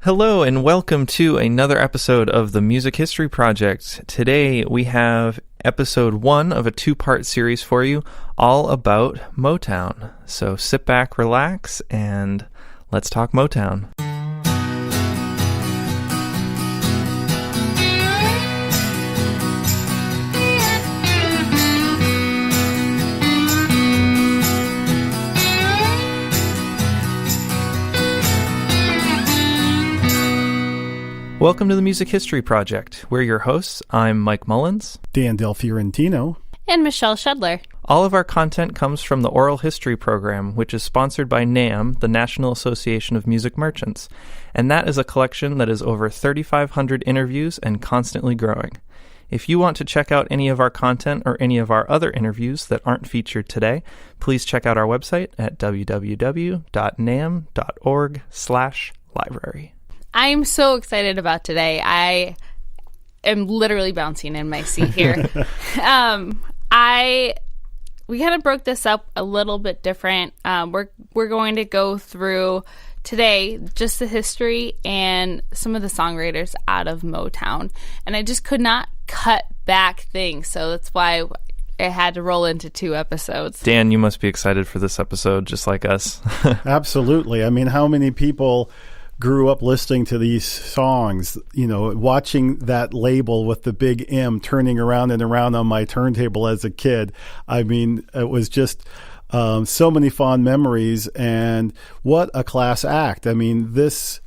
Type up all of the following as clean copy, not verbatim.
Hello and welcome to another episode of the Music History Project. Today we have episode 1 of a 2-part series for you, all about Motown. So sit back, relax, and let's talk Motown. Welcome to the Music History Project. We're your hosts. I'm Mike Mullins. Dan Del Fiorentino. And Michelle Shedler. All of our content comes from the Oral History Program, which is sponsored by NAM, the National Association of Music Merchants. And that is a collection that is over 3,500 interviews and constantly growing. If you want to check out any of our content or any of our other interviews that aren't featured today, please check out our website at www.nam.org/library. I'm so excited about today. I am literally bouncing in my seat here. We kind of broke this up a little bit different. We're going to go through today just the history and some of the songwriters out of Motown. And I just could not cut back things, so that's why it had to roll into 2 episodes. Dan, you must be excited for this episode just like us. Absolutely. I mean, how many people grew up listening to these songs, you know, watching that label with the big M turning around and around on my turntable as a kid. I mean, it was just so many fond memories, and what a class act. I mean, this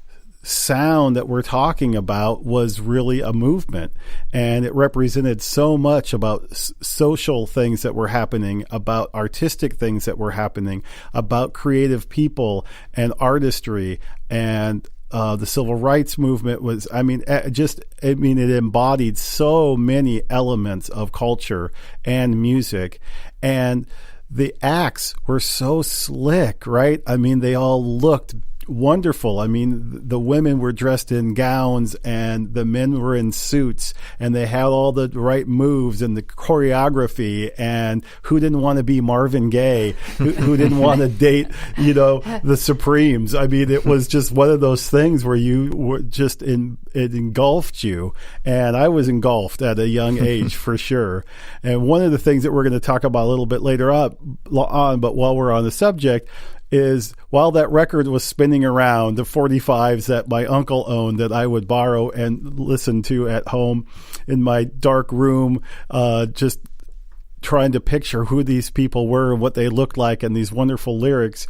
sound that we're talking about was really a movement, and it represented so much about social things that were happening, about artistic things that were happening, about creative people and artistry, and the civil rights movement was, it embodied so many elements of culture and music, and the acts were so slick, right? I mean, they all looked wonderful. I mean, the women were dressed in gowns and the men were in suits, and they had all the right moves and the choreography, and who didn't want to be Marvin Gaye? Who didn't want to date, the Supremes? I mean, it was just one of those things where you were just it engulfed you, and I was engulfed at a young age for sure. And one of the things that we're going to talk about a little bit later on, but while we're on the subject, is while that record was spinning around, the 45s that my uncle owned that I would borrow and listen to at home in my dark room, just trying to picture who these people were and what they looked like and these wonderful lyrics,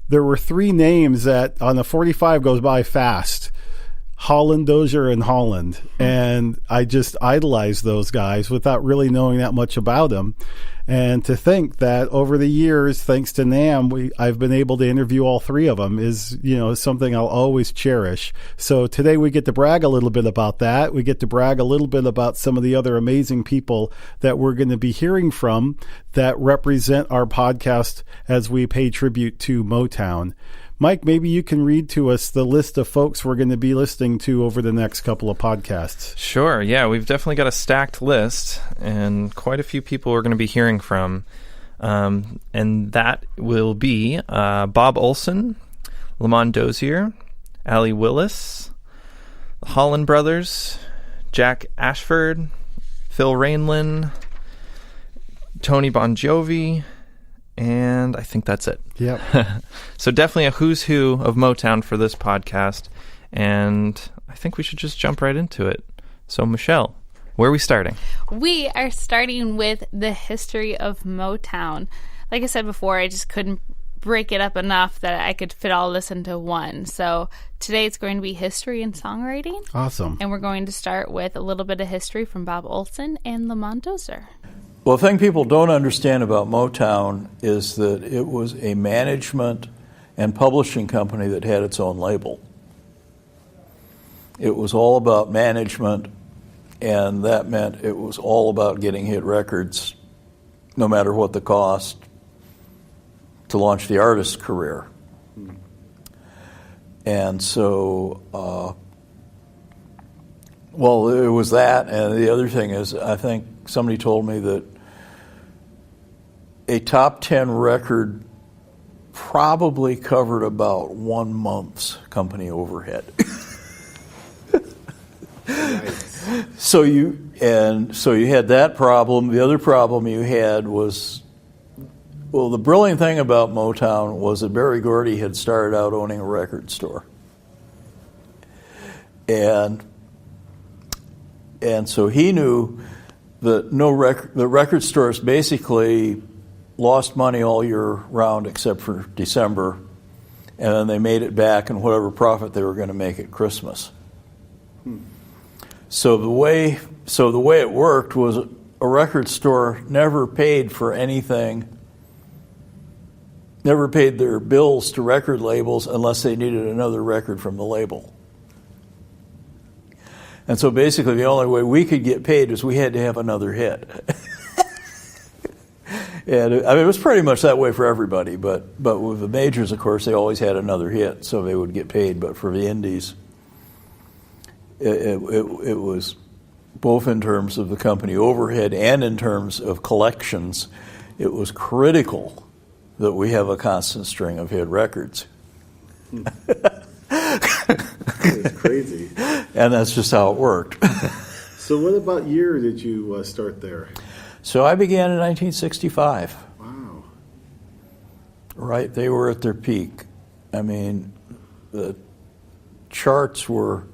there were 3 names that on the 45 goes by fast: Holland, Dozier, and Holland. And I just idolized those guys without really knowing that much about them. And to think that over the years, thanks to NAM, I've been able to interview all 3 of them is, something I'll always cherish. So today we get to brag a little bit about that. We get to brag a little bit about some of the other amazing people that we're going to be hearing from that represent our podcast as we pay tribute to Motown. Mike, maybe you can read to us the list of folks we're going to be listening to over the next couple of podcasts. Sure, yeah, we've definitely got a stacked list and quite a few people we're going to be hearing from. And that will be Bob Olhsson, Lamont Dozier, Allee Willis, the Holland brothers, Jack Ashford, Phil Rainlin, Tony Bon Jovi, and I think that's it. Yep. So definitely a who's who of Motown for this podcast, and I think we should just jump right into it. So Michelle, where are we starting? We are starting with the history of Motown. Like I said before, I just couldn't break it up enough that I could fit all this into one. So today it's going to be history and songwriting. Awesome. And we're going to start with a little bit of history from Bob Olhsson and Lamont Dozier. Well, the thing people don't understand about Motown is that it was a management and publishing company that had its own label. It was all about management, and that meant it was all about getting hit records, no matter what the cost, to launch the artist's career. And so, it was that, and the other thing is, I think somebody told me that a top 10 record probably covered about 1 month's company overhead. Nice. So you had that problem. The other problem you had was, well, the brilliant thing about Motown was that Berry Gordy had started out owning a record store, and so he knew that the record stores basically lost money all year round except for December, and then they made it back in whatever profit they were going to make at Christmas. So the way it worked was a record store never paid for anything, never paid their bills to record labels unless they needed another record from the label. And so basically the only way we could get paid was we had to have another hit. And I mean, it was pretty much that way for everybody, but with the majors, of course, they always had another hit, so they would get paid. But for the indies, it was both in terms of the company overhead and in terms of collections, it was critical that we have a constant string of hit records. It's crazy. And that's just how it worked. So what about year did you start there? So I began in 1965. Wow. Right, they were at their peak. I mean, the charts were,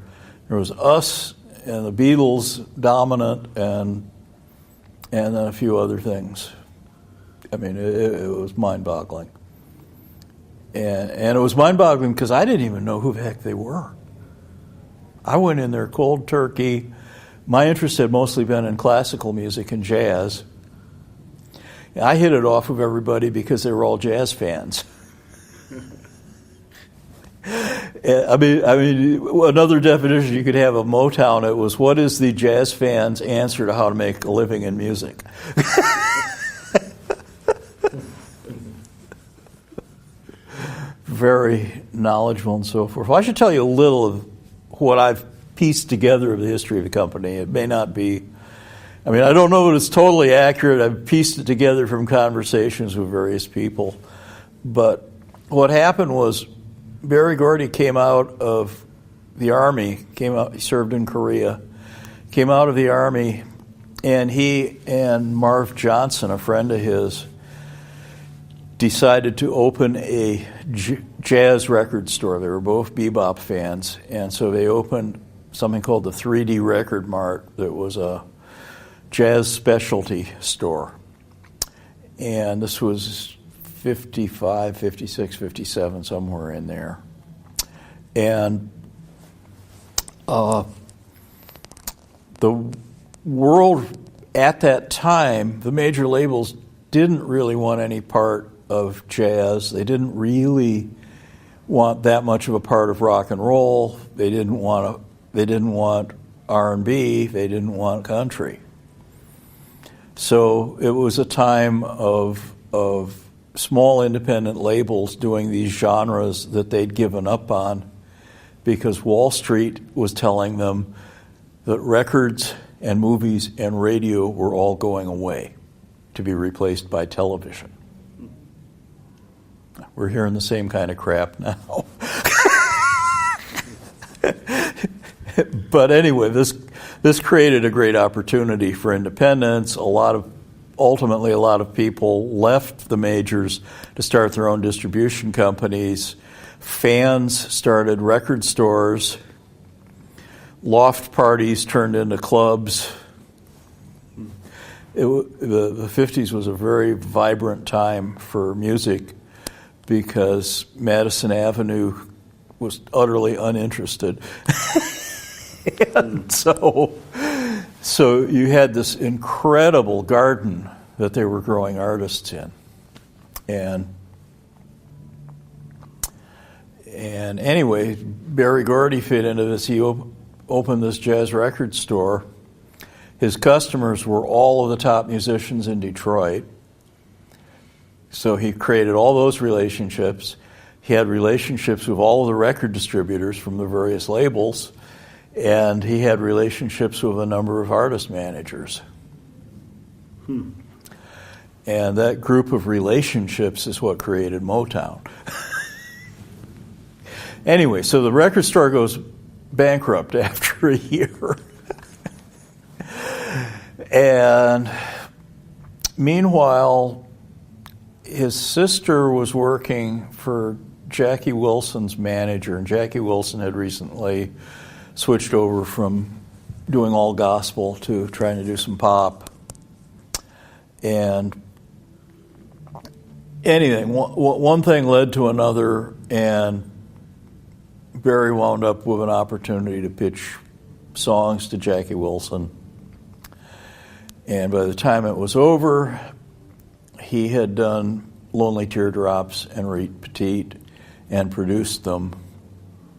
there was us and the Beatles dominant, and then a few other things. I mean, it was mind-boggling. And it was mind-boggling because I didn't even know who the heck they were. I went in there cold turkey. My interest had mostly been in classical music and jazz. I hit it off with everybody because they were all jazz fans. I mean, another definition you could have of Motown, it was, what is the jazz fan's answer to how to make a living in music? Very knowledgeable and so forth. Well, I should tell you a little of what I've pieced together of the history of the company. It may not be, I mean, I don't know that it's totally accurate. I've pieced it together from conversations with various people. But what happened was Berry Gordy came out of the Army, he served in Korea, came out of the Army, and he and Marv Johnson, a friend of his, decided to open a jazz record store. They were both bebop fans, and so they opened something called the 3D Record Mart that was a jazz specialty store. And this was 55, 56, 57, somewhere in there. And the world at that time, the major labels didn't really want any part of jazz. They didn't really want that much of a part of rock and roll. They didn't want R&B. They didn't want country. So it was a time of small independent labels doing these genres that they'd given up on because Wall Street was telling them that records and movies and radio were all going away to be replaced by television. We're hearing the same kind of crap now. But anyway, this created a great opportunity for independents. Ultimately, a lot of people left the majors to start their own distribution companies. Fans started record stores. Loft parties turned into clubs. The 50s was a very vibrant time for music because Madison Avenue was utterly uninterested. And so you had this incredible garden that they were growing artists in. And anyway, Berry Gordy fit into this. He opened this jazz record store. His customers were all of the top musicians in Detroit. So he created all those relationships. He had relationships with all of the record distributors from the various labels, and he had relationships with a number of artist managers. And that group of relationships is what created Motown. Anyway, so the record store goes bankrupt after a year. And meanwhile, his sister was working for Jackie Wilson's manager, and Jackie Wilson had recently switched over from doing all gospel to trying to do some pop. And one thing led to another, and Barry wound up with an opportunity to pitch songs to Jackie Wilson. And by the time it was over, he had done Lonely Teardrops and Reet Petite and produced them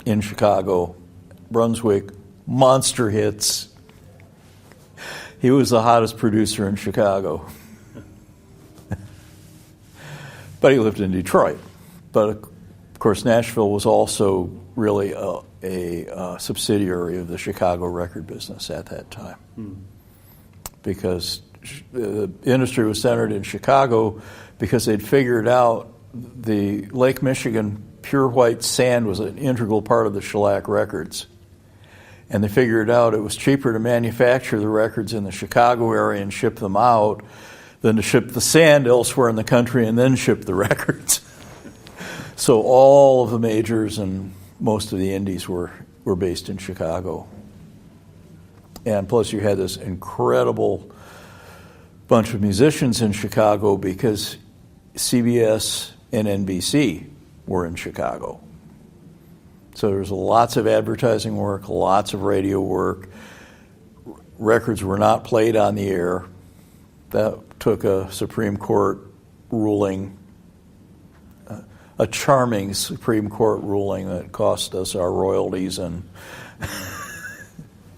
in Chicago, Brunswick, monster hits. He was the hottest producer in Chicago. But he lived in Detroit. But of course, Nashville was also really a subsidiary of the Chicago record business at that time. Because the industry was centered in Chicago because they'd figured out the Lake Michigan pure white sand was an integral part of the shellac records. And they figured out it was cheaper to manufacture the records in the Chicago area and ship them out than to ship the sand elsewhere in the country and then ship the records. So all of the majors and most of the indies were based in Chicago. And plus you had this incredible bunch of musicians in Chicago because CBS and NBC were in Chicago. So there was lots of advertising work, lots of radio work. Records were not played on the air. That took a Supreme Court ruling, a charming Supreme Court ruling that cost us our royalties and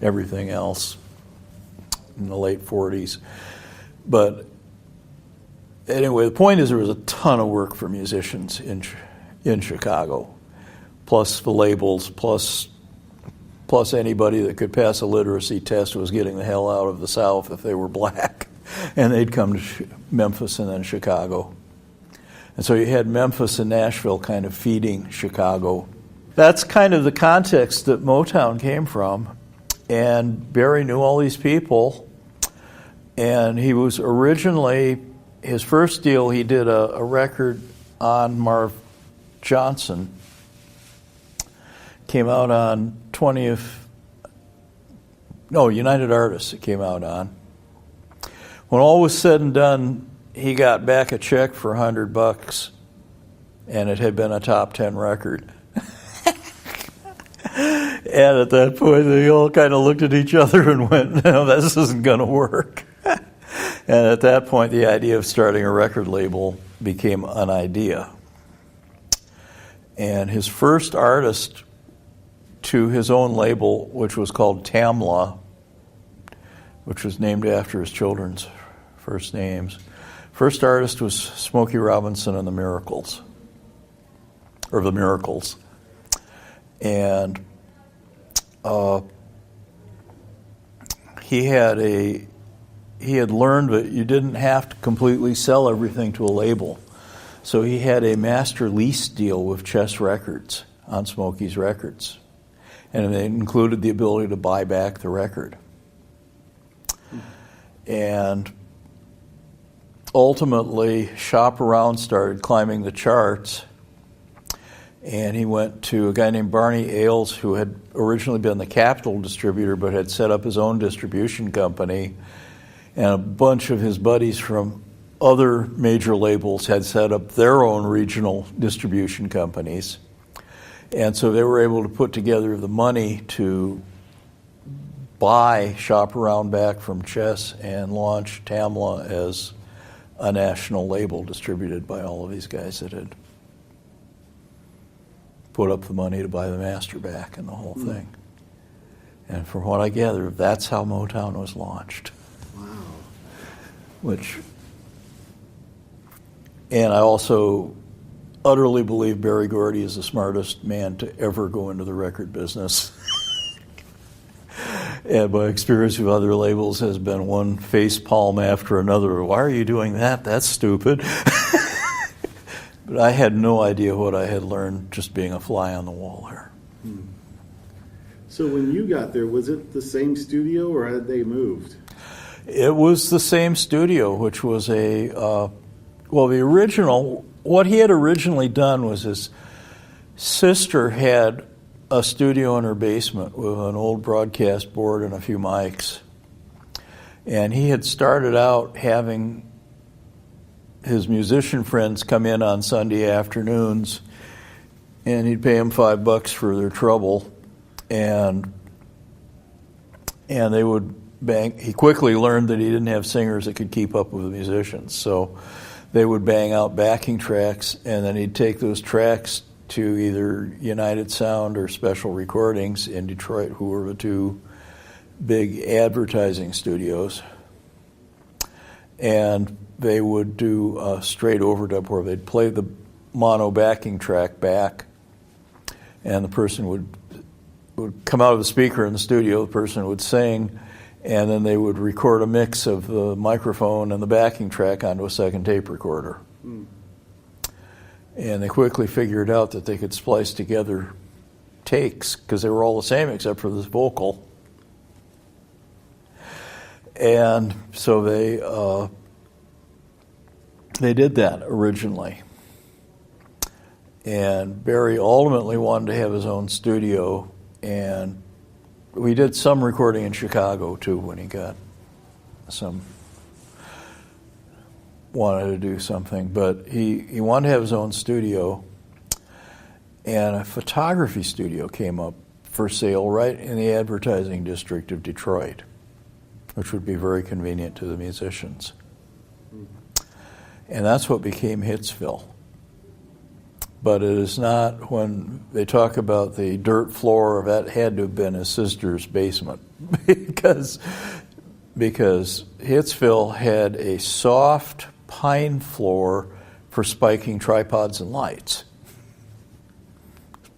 everything else in the late 40s. But anyway, the point is there was a ton of work for musicians in Chicago, plus the labels, plus anybody that could pass a literacy test was getting the hell out of the South if they were black. And they'd come to Memphis and then Chicago. And so you had Memphis and Nashville kind of feeding Chicago. That's kind of the context that Motown came from. And Barry knew all these people. And he was originally, his first deal, he did a record on Marv Johnson. Came out on United Artists it came out on. When all was said and done, he got back a check for $100, and it had been a top 10 record. And at that point, they all kind of looked at each other and went, no, this isn't going to work. And at that point, the idea of starting a record label became an idea. And his first artist to his own label, which was called Tamla, which was named after his children's first names. First artist was Smokey Robinson and the Miracles. And he had learned that you didn't have to completely sell everything to a label. So he had a master lease deal with Chess Records on Smokey's records. And it included the ability to buy back the record. And ultimately, Shop Around started climbing the charts. And he went to a guy named Barney Ailes, who had originally been the Capitol distributor, but had set up his own distribution company. And a bunch of his buddies from other major labels had set up their own regional distribution companies. And so they were able to put together the money to buy Shop Around back from Chess and launch Tamla as a national label distributed by all of these guys that had put up the money to buy the master back and the whole thing. And from what I gather, that's how Motown was launched. Wow. And I also utterly believe Berry Gordy is the smartest man to ever go into the record business. And my experience with other labels has been one face palm after another. Why are you doing that? That's stupid. But I had no idea what I had learned just being a fly on the wall here. So when you got there, was it the same studio or had they moved? It was the same studio, which was the original, what he had originally done was his sister had a studio in her basement with an old broadcast board and a few mics. And he had started out having his musician friends come in on Sunday afternoons, and he'd pay them $5 for their trouble, and they would bang. He quickly learned that he didn't have singers that could keep up with the musicians, so they would bang out backing tracks, and then he'd take those tracks to either United Sound or Special Recordings in Detroit, who were the two big advertising studios, and they would do a straight overdub where they'd play the mono backing track back, and the person would come out of the speaker in the studio, the person would sing, and then they would record a mix of the microphone and the backing track onto a second tape recorder. And they quickly figured out that they could splice together takes because they were all the same except for this vocal. And so they did that originally. And Barry ultimately wanted to have his own studio, and we did some recording in Chicago too when he got wanted to do something, but he wanted to have his own studio, and a photography studio came up for sale right in the advertising district of Detroit, which would be very convenient to the musicians. And that's what became Hitsville. But it is not, when they talk about the dirt floor, that had to have been his sister's basement because Hitsville had a soft pine floor for spiking tripods and lights.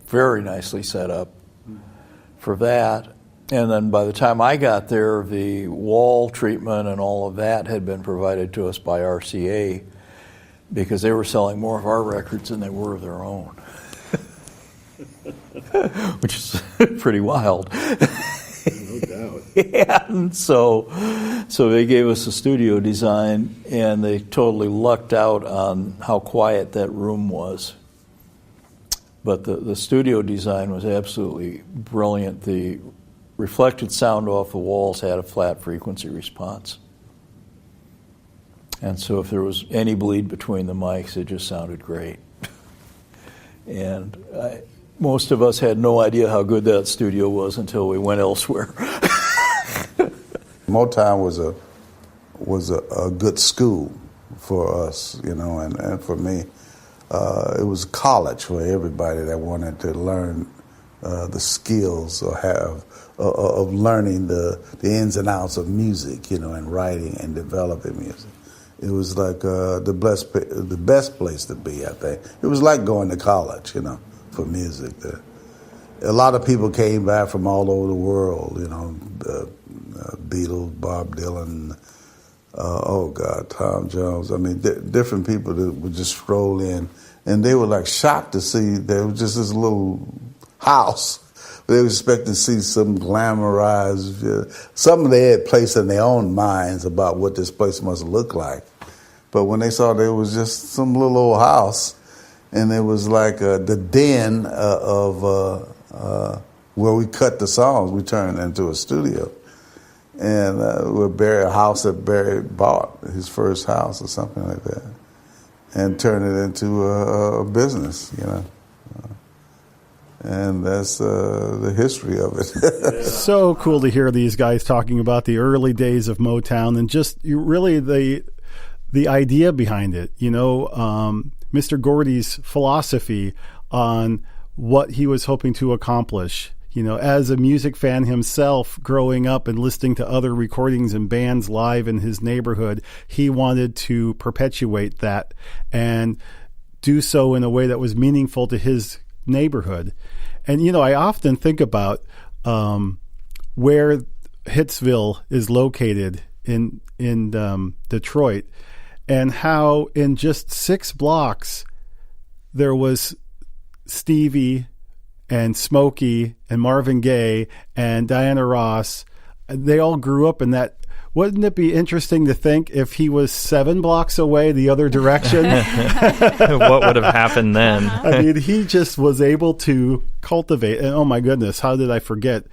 Very nicely set up for that. And then by the time I got there, the wall treatment and all of that had been provided to us by RCA because they were selling more of our records than they were of their own, which is pretty wild. No doubt. Yeah, and so they gave us a studio design, and they totally lucked out on how quiet that room was. But the studio design was absolutely brilliant. The reflected sound off the walls had a flat frequency response. And so if there was any bleed between the mics, it just sounded great. And most of us had no idea how good that studio was until we went elsewhere. Motown was a good school for us, and for me. It was college for everybody that wanted to learn the skills or of learning the ins and outs of music, and writing and developing music. It was like the best place to be, I think. It was like going to college, for music. A lot of people came back from all over the world, Beatles, Bob Dylan, Tom Jones. I mean, different people that would just stroll in, and they were like shocked to see there was just this little house. They were expecting to see some glamorized, something they had placed in their own minds about what this place must look like. But when they saw there was just some little old house, and it was like the den of where we cut the songs, we turned it into a studio. And a house that Barry bought, his first house or something like that, and turned it into a business, and that's the history of it. So cool to hear these guys talking about the early days of Motown and just really the idea behind it. Mr. Gordy's philosophy on what he was hoping to accomplish. As a music fan himself, growing up and listening to other recordings and bands live in his neighborhood, he wanted to perpetuate that and do so in a way that was meaningful to his neighborhood. And, I often think about where Hitsville is located in Detroit, and how in just 6 blocks there was Stevie and Smokey and Marvin Gaye and Diana Ross, they all grew up in that. Wouldn't it be interesting to think if he was 7 blocks away the other direction? What would have happened then? I mean, he just was able to cultivate. And oh my goodness, how did I forget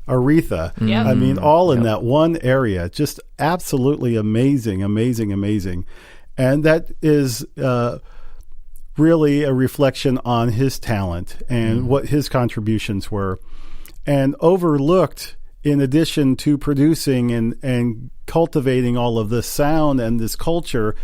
Aretha? Yep. I mean, all in that one area. Just absolutely amazing, amazing, amazing. And that is really a reflection on his talent and what his contributions were. And overlooked, in addition to producing and cultivating all of this sound and this culture,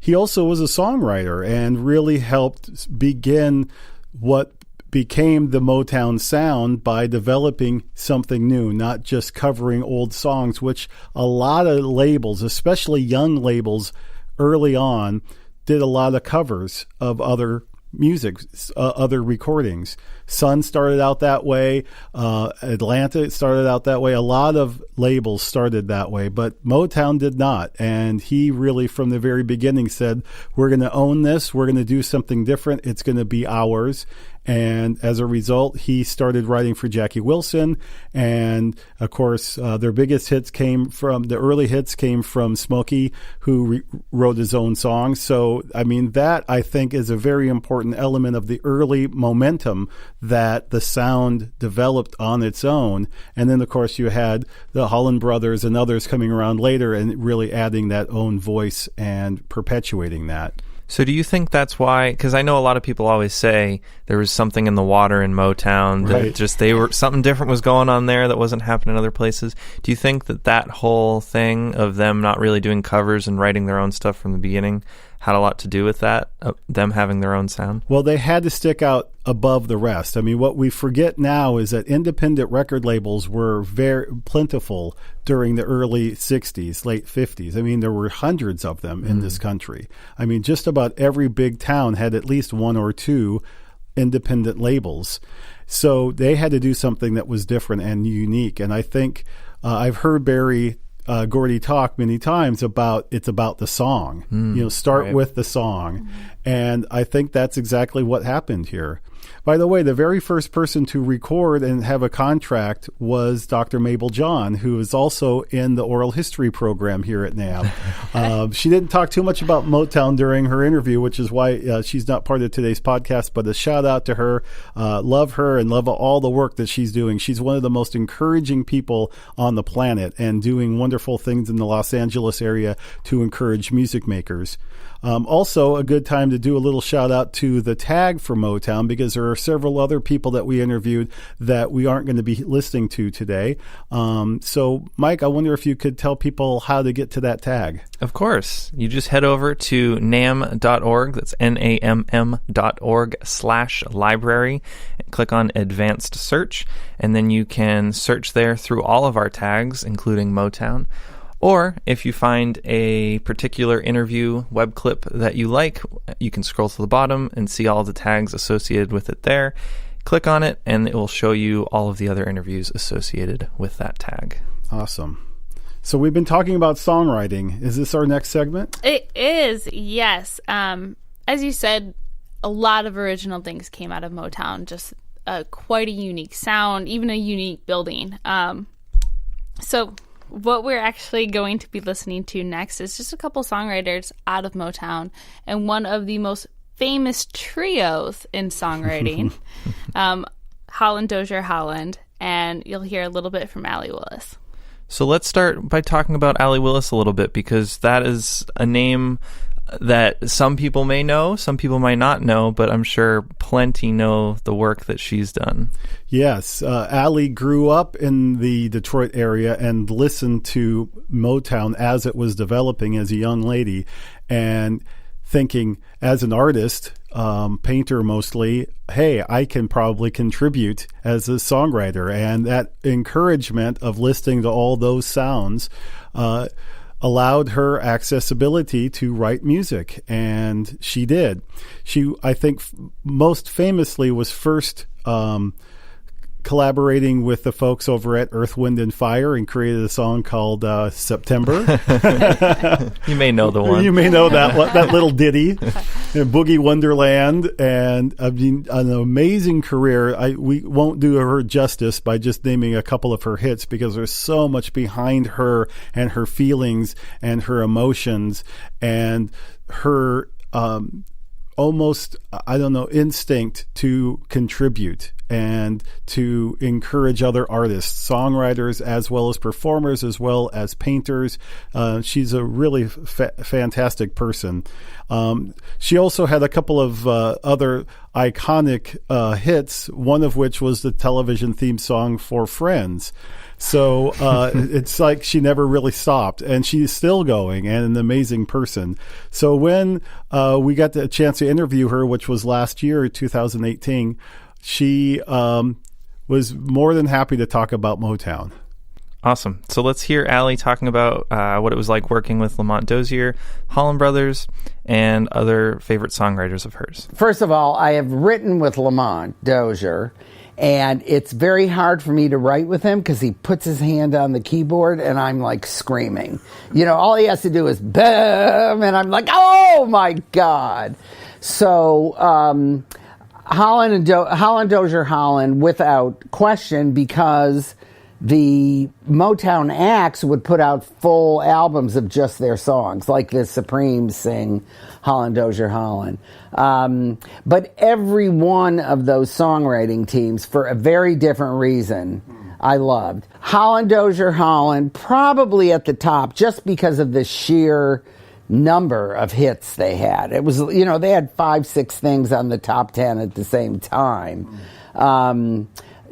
he also was a songwriter and really helped begin what became the Motown sound by developing something new, not just covering old songs, which a lot of labels, especially young labels early on, did a lot of covers of other music, other recordings. Sun started out that way. Atlanta started out that way. A lot of labels started that way, but Motown did not. And he really, from the very beginning, said, we're going to own this. We're going to do something different. It's going to be ours. And as a result, he started writing for Jackie Wilson. And of course, their biggest hits came from the early hits came from Smokey, who wrote his own songs. So, I mean, that I think is a very important element of the early momentum that the sound developed on its own. And then, of course, you had the Holland brothers and others coming around later and really adding that own voice and perpetuating that. So do you think that's why, because I know a lot of people always say there was something in the water in Motown, that Right. just something different was going on there that wasn't happening in other places. Do you think that whole thing of them not really doing covers and writing their own stuff from the beginning had a lot to do with that, them having their own sound? Well, they had to stick out above the rest. I mean, what we forget now is that independent record labels were very plentiful during the early 60s, late 50s. I mean, there were hundreds of them in this country. I mean, just about every big town had at least 1 or 2 independent labels. So they had to do something that was different and unique. And I think I've heard Barry Gordy talk many times about it's about the song. Start right. with the song. And I think that's exactly what happened here. By the way, the very first person to record and have a contract was Dr. Mabel John, who is also in the oral history program here at NAB. She didn't talk too much about Motown during her interview, which is why she's not part of today's podcast, but a shout out to her. Love her and love all the work that she's doing. She's one of the most encouraging people on the planet and doing wonderful things in the Los Angeles area to encourage music makers. Also, a good time to do a little shout out to the tag for Motown, because there are several other people that we interviewed that we aren't going to be listening to today. So, Mike, I wonder if you could tell people how to get to that tag. Of course. You just head over to NAMM.org. That's NAMM.org/library. And click on Advanced Search, and then you can search there through all of our tags, including Motown. Or if you find a particular interview web clip that you like, you can scroll to the bottom and see all the tags associated with it there. Click on it, and it will show you all of the other interviews associated with that tag. Awesome. So we've been talking about songwriting. Is this our next segment? It is, yes. As you said, a lot of original things came out of Motown, just quite a unique sound, even a unique building. So what we're actually going to be listening to next is just a couple songwriters out of Motown, and one of the most famous trios in songwriting, Holland, Dozier, Holland, and you'll hear a little bit from Allee Willis. So let's start by talking about Allee Willis a little bit, because that is a name that some people may know, some people might not know, but I'm sure plenty know the work that she's done. Yes. Allee grew up in the Detroit area and listened to Motown as it was developing as a young lady, and thinking as an artist, painter mostly, hey, I can probably contribute as a songwriter. And that encouragement of listening to all those sounds allowed her accessibility to write music, and she did. She, I think, most famously was first collaborating with the folks over at Earth, Wind, and Fire and created a song called September. You may know the one. You may know that little ditty, Boogie Wonderland, and I mean, an amazing career. We won't do her justice by just naming a couple of her hits because there's so much behind her and her feelings and her emotions and her almost, instinct to contribute and to encourage other artists, songwriters, as well as performers, as well as painters. She's a really fantastic person. She also had a couple of other iconic hits, one of which was the television theme song for Friends. So it's like she never really stopped, and she's still going, and an amazing person. So when we got the chance to interview her, which was last year, 2018, she was more than happy to talk about Motown. Awesome. So let's hear Allee talking about what it was like working with Lamont Dozier, Holland Brothers, and other favorite songwriters of hers. First of all, I have written with Lamont Dozier, and it's very hard for me to write with him because he puts his hand on the keyboard and I'm like screaming. All he has to do is boom, and I'm like, oh my God. So Holland Dozier Holland, without question, because the Motown acts would put out full albums of just their songs, like the Supremes sing Holland Dozier Holland. But every one of those songwriting teams, for a very different reason, I loved. Holland Dozier Holland, probably at the top, just because of the sheer number of hits they had. It was, they had 5-6 things on the top 10 at the same time.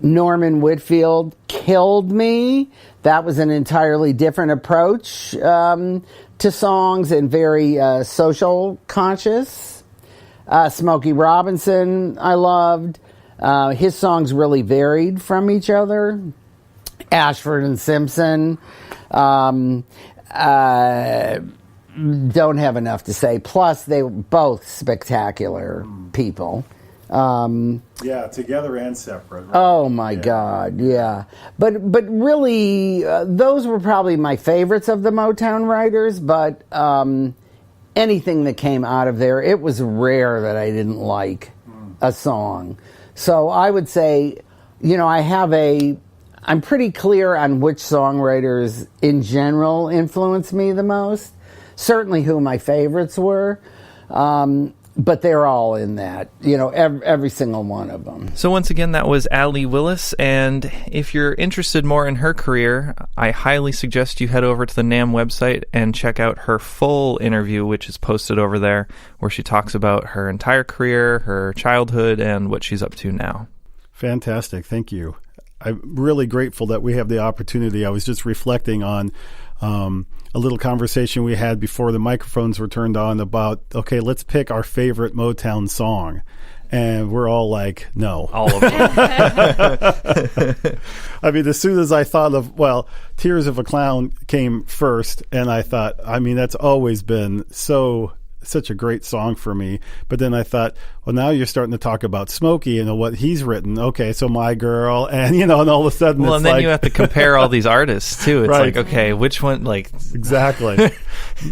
Norman Whitfield killed me. That was an entirely different approach to songs and very social conscious. Smokey Robinson, I loved. His songs really varied from each other. Ashford and Simpson. Don't have enough to say. Plus, they were both spectacular people. Together and separate. Right? Oh my God, yeah. But really, those were probably my favorites of the Motown writers. But anything that came out of there, it was rare that I didn't like a song. So I would say, I'm pretty clear on which songwriters in general influenced me the most. Certainly who my favorites were. But they're all in that, every single one of them. So once again, that was Allee Willis, and if you're interested more in her career, I highly suggest you head over to the NAMM website and check out her full interview, which is posted over there, where she talks about her entire career, her childhood, and what she's up to now. Fantastic. Thank you. I'm really grateful that we have the opportunity. I was just reflecting on a little conversation we had before the microphones were turned on about, okay, let's pick our favorite Motown song. And we're all like, no. All of them. I mean, as soon as I thought of, Tears of a Clown came first, and I thought, that's always been such a great song for me. But then I thought, well, now you're starting to talk about Smokey and what he's written. Okay, so My Girl, and and all of a sudden, and then you have to compare all these artists too. It's right. like, okay, which one? Exactly.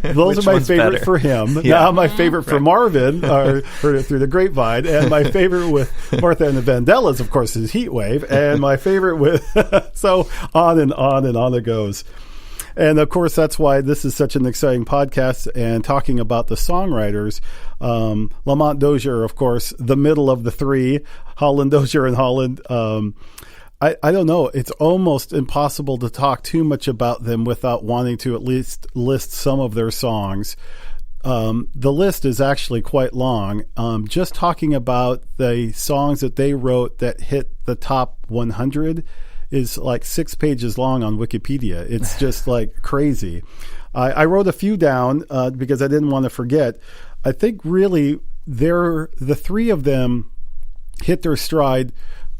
Those are my favorite better? For him. Yeah. Now my favorite for Marvin, or heard it through the grapevine, and my favorite with Martha and the Vandellas, of course, is Heat Wave, and my favorite with so on and on and on it goes. And, of course, that's why this is such an exciting podcast and talking about the songwriters. Lamont Dozier, of course, the middle of the three, Holland, Dozier, and Holland. I don't know. It's almost impossible to talk too much about them without wanting to at least list some of their songs. The list is actually quite long. Just talking about the songs that they wrote that hit the top 100 is like 6 pages long on Wikipedia. It's just like crazy. I wrote a few down because I didn't want to forget. I think really the three of them hit their stride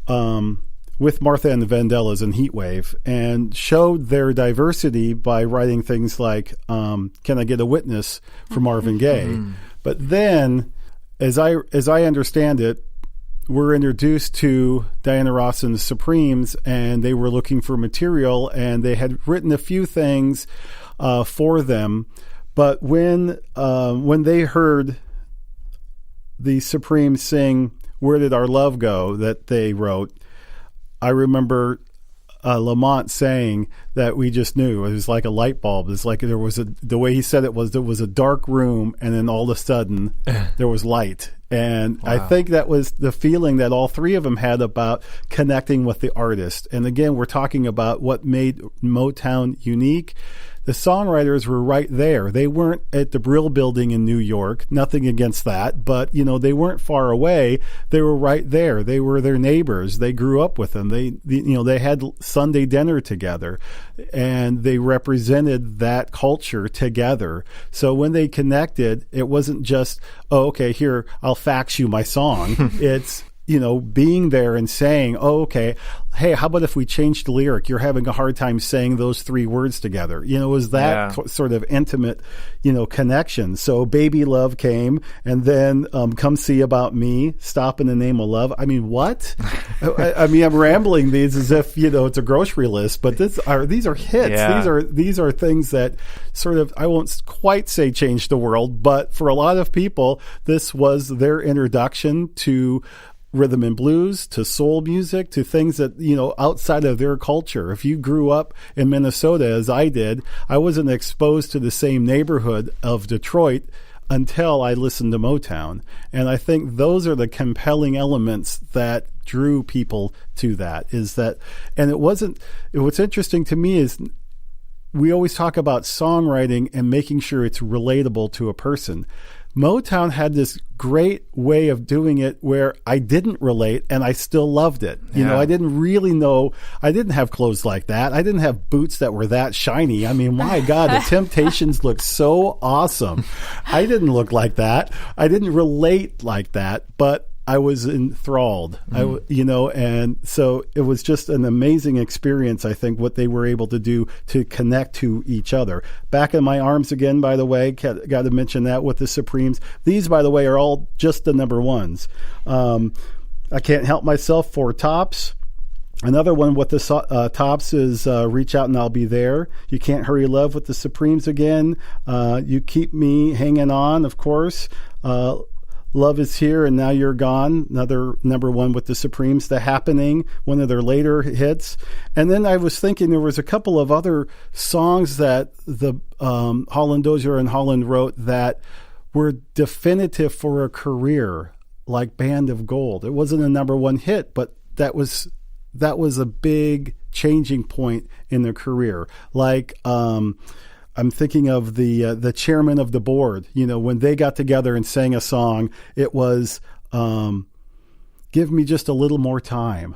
with Martha and the Vandellas and Heatwave, and showed their diversity by writing things like Can I Get a Witness for Marvin Gaye. But then, as I understand it, were introduced to Diana Ross and the Supremes, and they were looking for material, and they had written a few things for them. But when they heard the Supremes sing "Where Did Our Love Go" that they wrote, I remember Lamont saying that we just knew. It was like a light bulb. It's like the way he said it was, there was a dark room, and then all of a sudden there was light. And wow. I think that was the feeling that all three of them had about connecting with the artist. And again, we're talking about what made Motown unique. The songwriters were right there. They weren't at the Brill Building in New York. Nothing against that, but they weren't far away. They were right there. They were their neighbors. They grew up with them. They had Sunday dinner together, and they represented that culture together. So when they connected, it wasn't just, "Oh, okay, here, I'll fax you my song." It's being there and saying, "Oh, okay, hey, how about if we change the lyric? You're having a hard time saying those three words together." It was that sort of intimate, connection. So "Baby Love" came, and then "Come See About Me," "Stop in the Name of Love." I mean, what? I'm rambling these as if, it's a grocery list, but these are hits. Yeah. These are things that sort of, I won't quite say changed the world, but for a lot of people, this was their introduction to rhythm and blues, to soul music, to things that, outside of their culture. If you grew up in Minnesota, as I did, I wasn't exposed to the same neighborhood of Detroit until I listened to Motown. And I think those are the compelling elements that drew people to that, and what's interesting to me is we always talk about songwriting and making sure it's relatable to a person. Motown had this great way of doing it where I didn't relate and I still loved it. I didn't really know. I didn't have clothes like that. I didn't have boots that were that shiny. I mean, my God, the Temptations looked so awesome. I didn't look like that. I didn't relate like that, but I was enthralled, and so it was just an amazing experience, I think, what they were able to do to connect to each other. "Back in My Arms Again," by the way, got to mention that with the Supremes. These, by the way, are all just the number ones. "I Can't Help Myself" for Tops. Another one with the Tops is "Reach Out and I'll Be There." "You Can't Hurry Love" with the Supremes again. "You Keep Me Hanging On," of course. "Love Is Here and Now You're Gone," another number one with the Supremes. "The Happening," one of their later hits. And then I was thinking there was a couple of other songs that the Holland, Dozier and Holland wrote that were definitive for a career, like "Band of Gold." It wasn't a number one hit, but that was a big changing point in their career. Like I'm thinking of the chairman of the board. When they got together and sang a song, it was "Give Me Just a Little More Time,"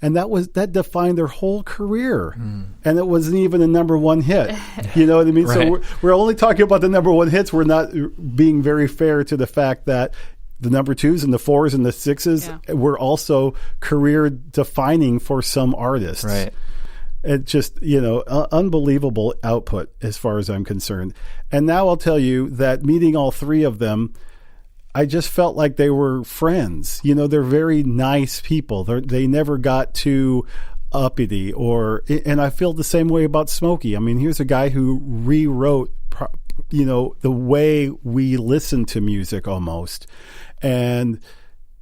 and that defined their whole career. And it wasn't even a number one hit. You know what I mean? Right. So we're only talking about the number one hits. We're not being very fair to the fact that the number twos and the fours and the sixes were also career defining for some artists. Right. It just, unbelievable output as far as I'm concerned. And now I'll tell you that meeting all three of them, I just felt like they were friends. They're very nice people. They never got too uppity and I feel the same way about Smokey. I mean, here's a guy who rewrote, the way we listen to music almost. And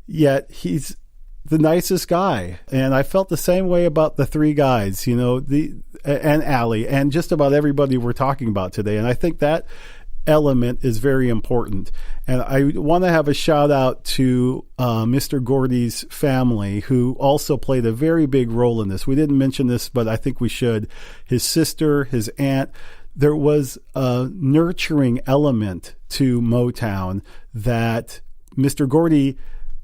yet he's the nicest guy. And I felt the same way about the three guys, and Allee, and just about everybody we're talking about today. And I think that element is very important. And I want to have a shout out to Mr. Gordy's family, who also played a very big role in this. We didn't mention this, but I think we should. His sister, his aunt. There was a nurturing element to Motown that Mr. Gordy,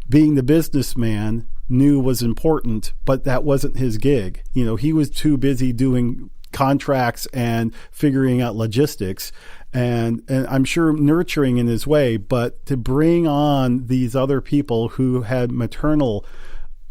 being the businessman, knew was important, but that wasn't his gig. He was too busy doing contracts and figuring out logistics, and I'm sure nurturing in his way, but to bring on these other people who had maternal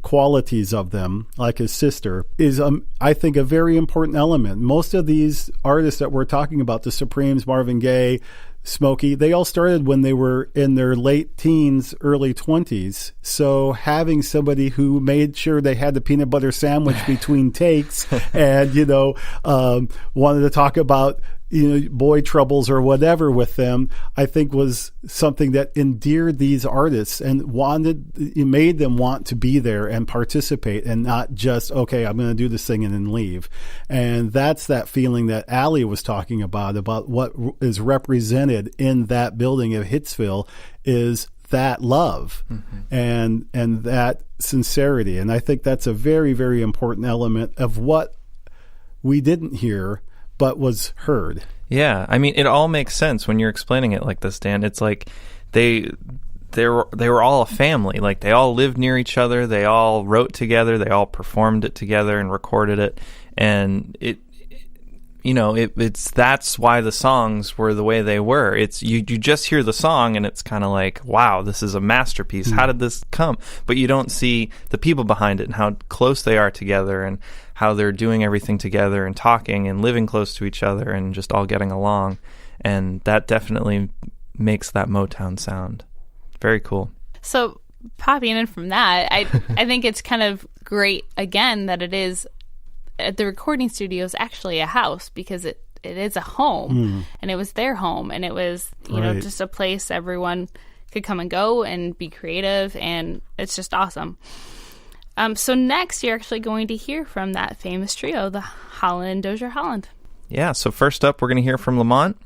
qualities of them, like his sister, is, I think, a very important element. Most of these artists that we're talking about, the Supremes, Marvin Gaye, Smokey, they all started when they were in their late teens, early 20s. So having somebody who made sure they had the peanut butter sandwich between takes and, wanted to talk about, boy troubles or whatever with them, I think was something that endeared these artists and made them want to be there and participate and not just, okay, I'm going to do this thing and then leave. And that's that feeling that Allee was talking about what is represented in that building of Hitsville is that love and that sincerity. And I think that's a very, very important element of what we didn't hear but was heard. Yeah, I mean, it all makes sense when you're explaining it like this, Dan. It's like they were all a family. Like, they all lived near each other. They all wrote together. They all performed it together and recorded it. And that's why the songs were the way they were. It's you just hear the song and it's kind of like, wow, this is a masterpiece. How did this come? But you don't see the people behind it and how close they are together and how they're doing everything together and talking and living close to each other and just all getting along. And that definitely makes that Motown sound. Very cool. So popping in from that, I think it's kind of great, again, that it is at the recording studio is actually a house, because it is a home and it was their home, and it was just a place everyone could come and go and be creative, and it's just awesome. So next you're actually going to hear from that famous trio, the Holland, Dozier, Holland. Yeah, so first up we're going to hear from Lamont,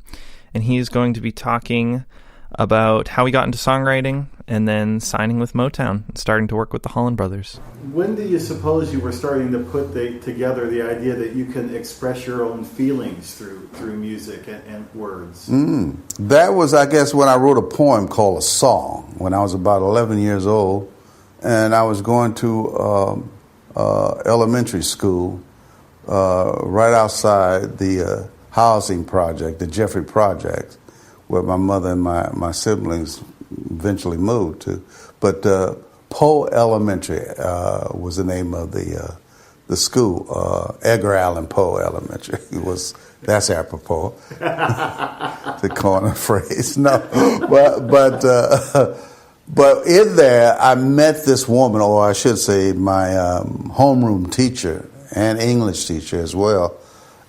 and he's going to be talking about how he got into songwriting and then signing with Motown and starting to work with the Holland brothers. When do you suppose you were starting to put together the idea that you can express your own feelings through music and words? That was, I guess, when I wrote a poem called A Song when I was about 11 years old, and I was going to elementary school right outside the housing project, the Jeffrey Project, where my mother and my siblings eventually moved to. But Poe Elementary was the name of the school. Edgar Allan Poe Elementary that's apropos. The corner phrase. No, but in there I met this woman, or I should say my homeroom teacher and English teacher as well,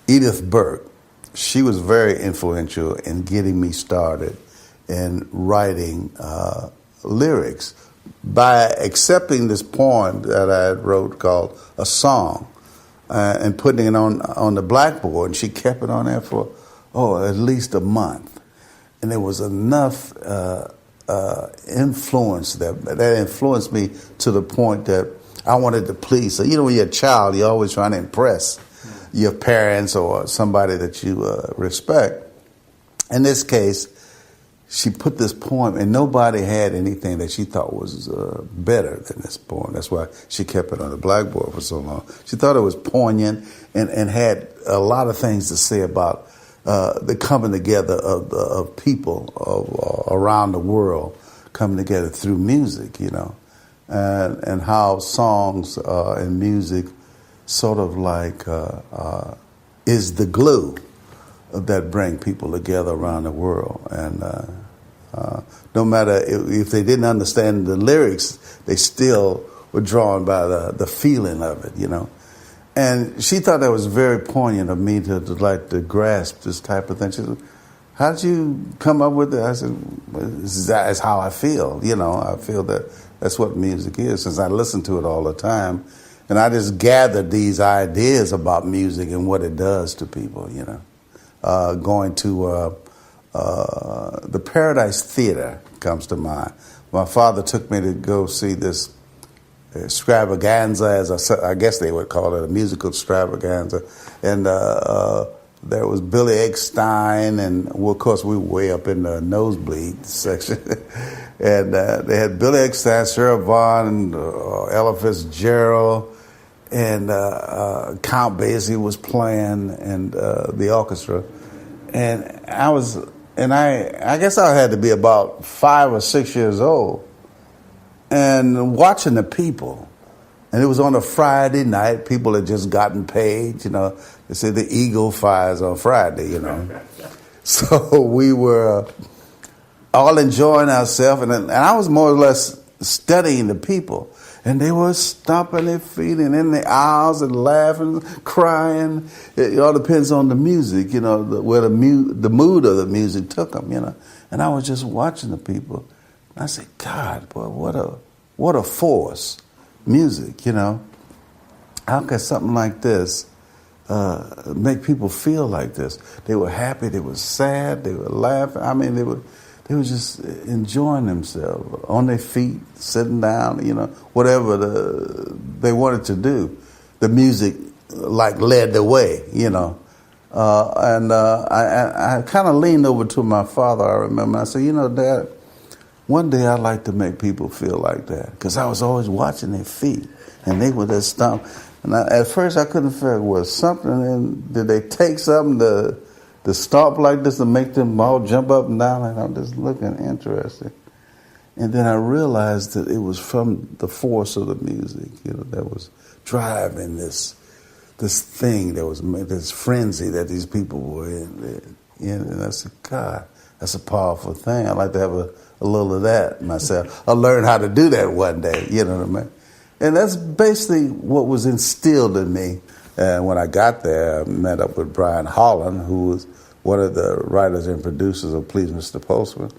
Edith Burke. She was very influential in getting me started in writing lyrics by accepting this poem that I wrote called A Song and putting it on the blackboard. And she kept it on there for, at least a month. And there was enough influence that influenced me to the point that I wanted to please. So, when you're a child, you're always trying to impress your parents or somebody that you respect. In this case, she put this poem, and nobody had anything that she thought was better than this poem. That's why she kept it on the blackboard for so long. She thought it was poignant and had a lot of things to say about the coming together of people around the world coming together through music, and how songs and music sort of like is the glue that bring people together around the world. And no matter if they didn't understand the lyrics, they still were drawn by the feeling of it, And she thought that was very poignant of me to grasp this type of thing. She said, "How did you come up with it?" I said, "That's how I feel. I feel that that's what music is, since I listen to it all the time. And I just gathered these ideas about music and what it does to people, Going to the Paradise Theater comes to mind. My father took me to go see this extravaganza, as I guess they would call it, a musical extravaganza. And there was Billy Eckstine, and of course we were way up in the nosebleed section. And they had Billy Eckstine, Sarah Vaughan, and Ella Fitzgerald, and Count Basie was playing, and the orchestra. And I guess I had to be about 5 or 6 years old, and watching the people And it was on a Friday night. People had just gotten paid, you know. They said the eagle flies on Friday, you know. So we were all enjoying ourselves, and I was more or less studying the people. And they were stomping their feet and in the aisles and laughing, crying. It all depends on the music, you know, where the mood of the music took them, you know. And I was just watching the people. And I said, God, boy, what a force, music, you know. How can something like this make people feel like this? They were happy, they were sad, they were laughing. I mean, they were just enjoying themselves on their feet, sitting down, you know, whatever they wanted to do. The music like led the way, you know. I kind of leaned over to my father, I remember. I said, you know, Dad, one day I'd like to make people feel like that, because I was always watching their feet, and they would just stomp. And at first I couldn't figure out, was something, and did they take something to stomp like this to make them all jump up and down? And I'm just looking interested. And then I realized that it was from the force of the music, you know, that was driving this thing, that was this frenzy that these people were in. And I said, God, that's a powerful thing. I'd like to have a little of that myself. I'll learn how to do that one day, you know what I mean? And that's basically what was instilled in me. And when I got there, I met up with Brian Holland, who was one of the writers and producers of Please Mr. Postman.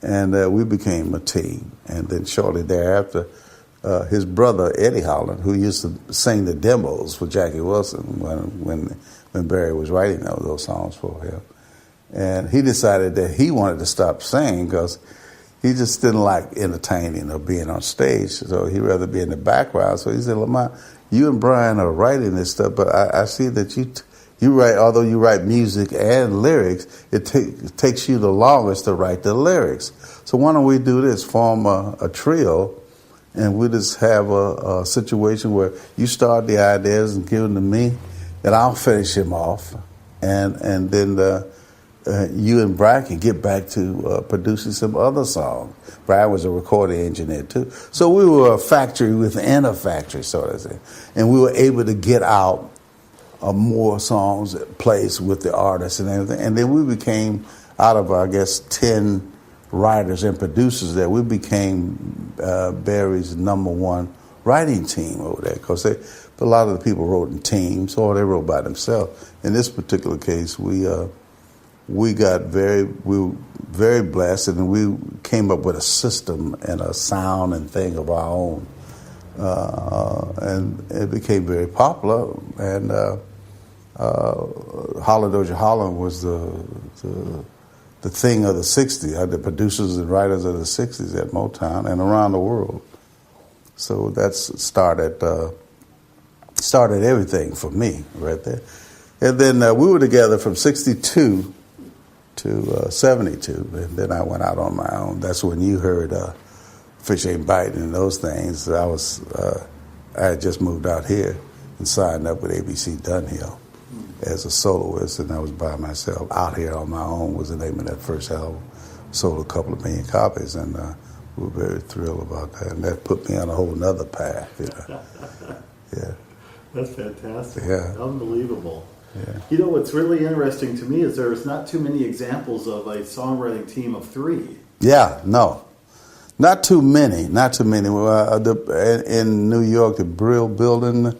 And we became a team. And then shortly thereafter, his brother, Eddie Holland, who used to sing the demos for Jackie Wilson when Barry was writing those songs for him. And he decided that he wanted to stop singing because he just didn't like entertaining or being on stage. So he'd rather be in the background. So he said, Lamont, you and Brian are writing this stuff, but I see that you write, although you write music and lyrics, it takes you the longest to write the lyrics. So why don't we do this, form a trio, and we just have a situation where you start the ideas and give them to me, and I'll finish them off, and then you and Brian can get back to producing some other songs. Brian was a recording engineer too. So we were a factory within a factory, so to say. And we were able to get out more songs placed with the artists and everything. And then we became, out of, I guess, 10 writers and producers there, we became Barry's #1 writing team over there. Because a lot of the people wrote in teams or they wrote by themselves. In this particular case, we were very blessed, and we came up with a system and a sound and thing of our own, and it became very popular. And Dozier Holland was the thing of the '60s, the producers and writers of the '60s at Motown and around the world. So that's started everything for me right there. And then we were together from '62 to 72, and then I went out on my own. That's when you heard Fish Ain't Biting and those things. I had just moved out here and signed up with ABC Dunhill as a soloist, and I was by myself. Out Here on My Own was the name of that first album. Sold a couple of million copies, and we were very thrilled about that, and that put me on a whole nother path. You know? Yeah. That's fantastic. Yeah. Unbelievable. Yeah. You know, what's really interesting to me is there's not too many examples of a songwriting team of 3. Yeah, no. Not too many. In New York, the Brill Building,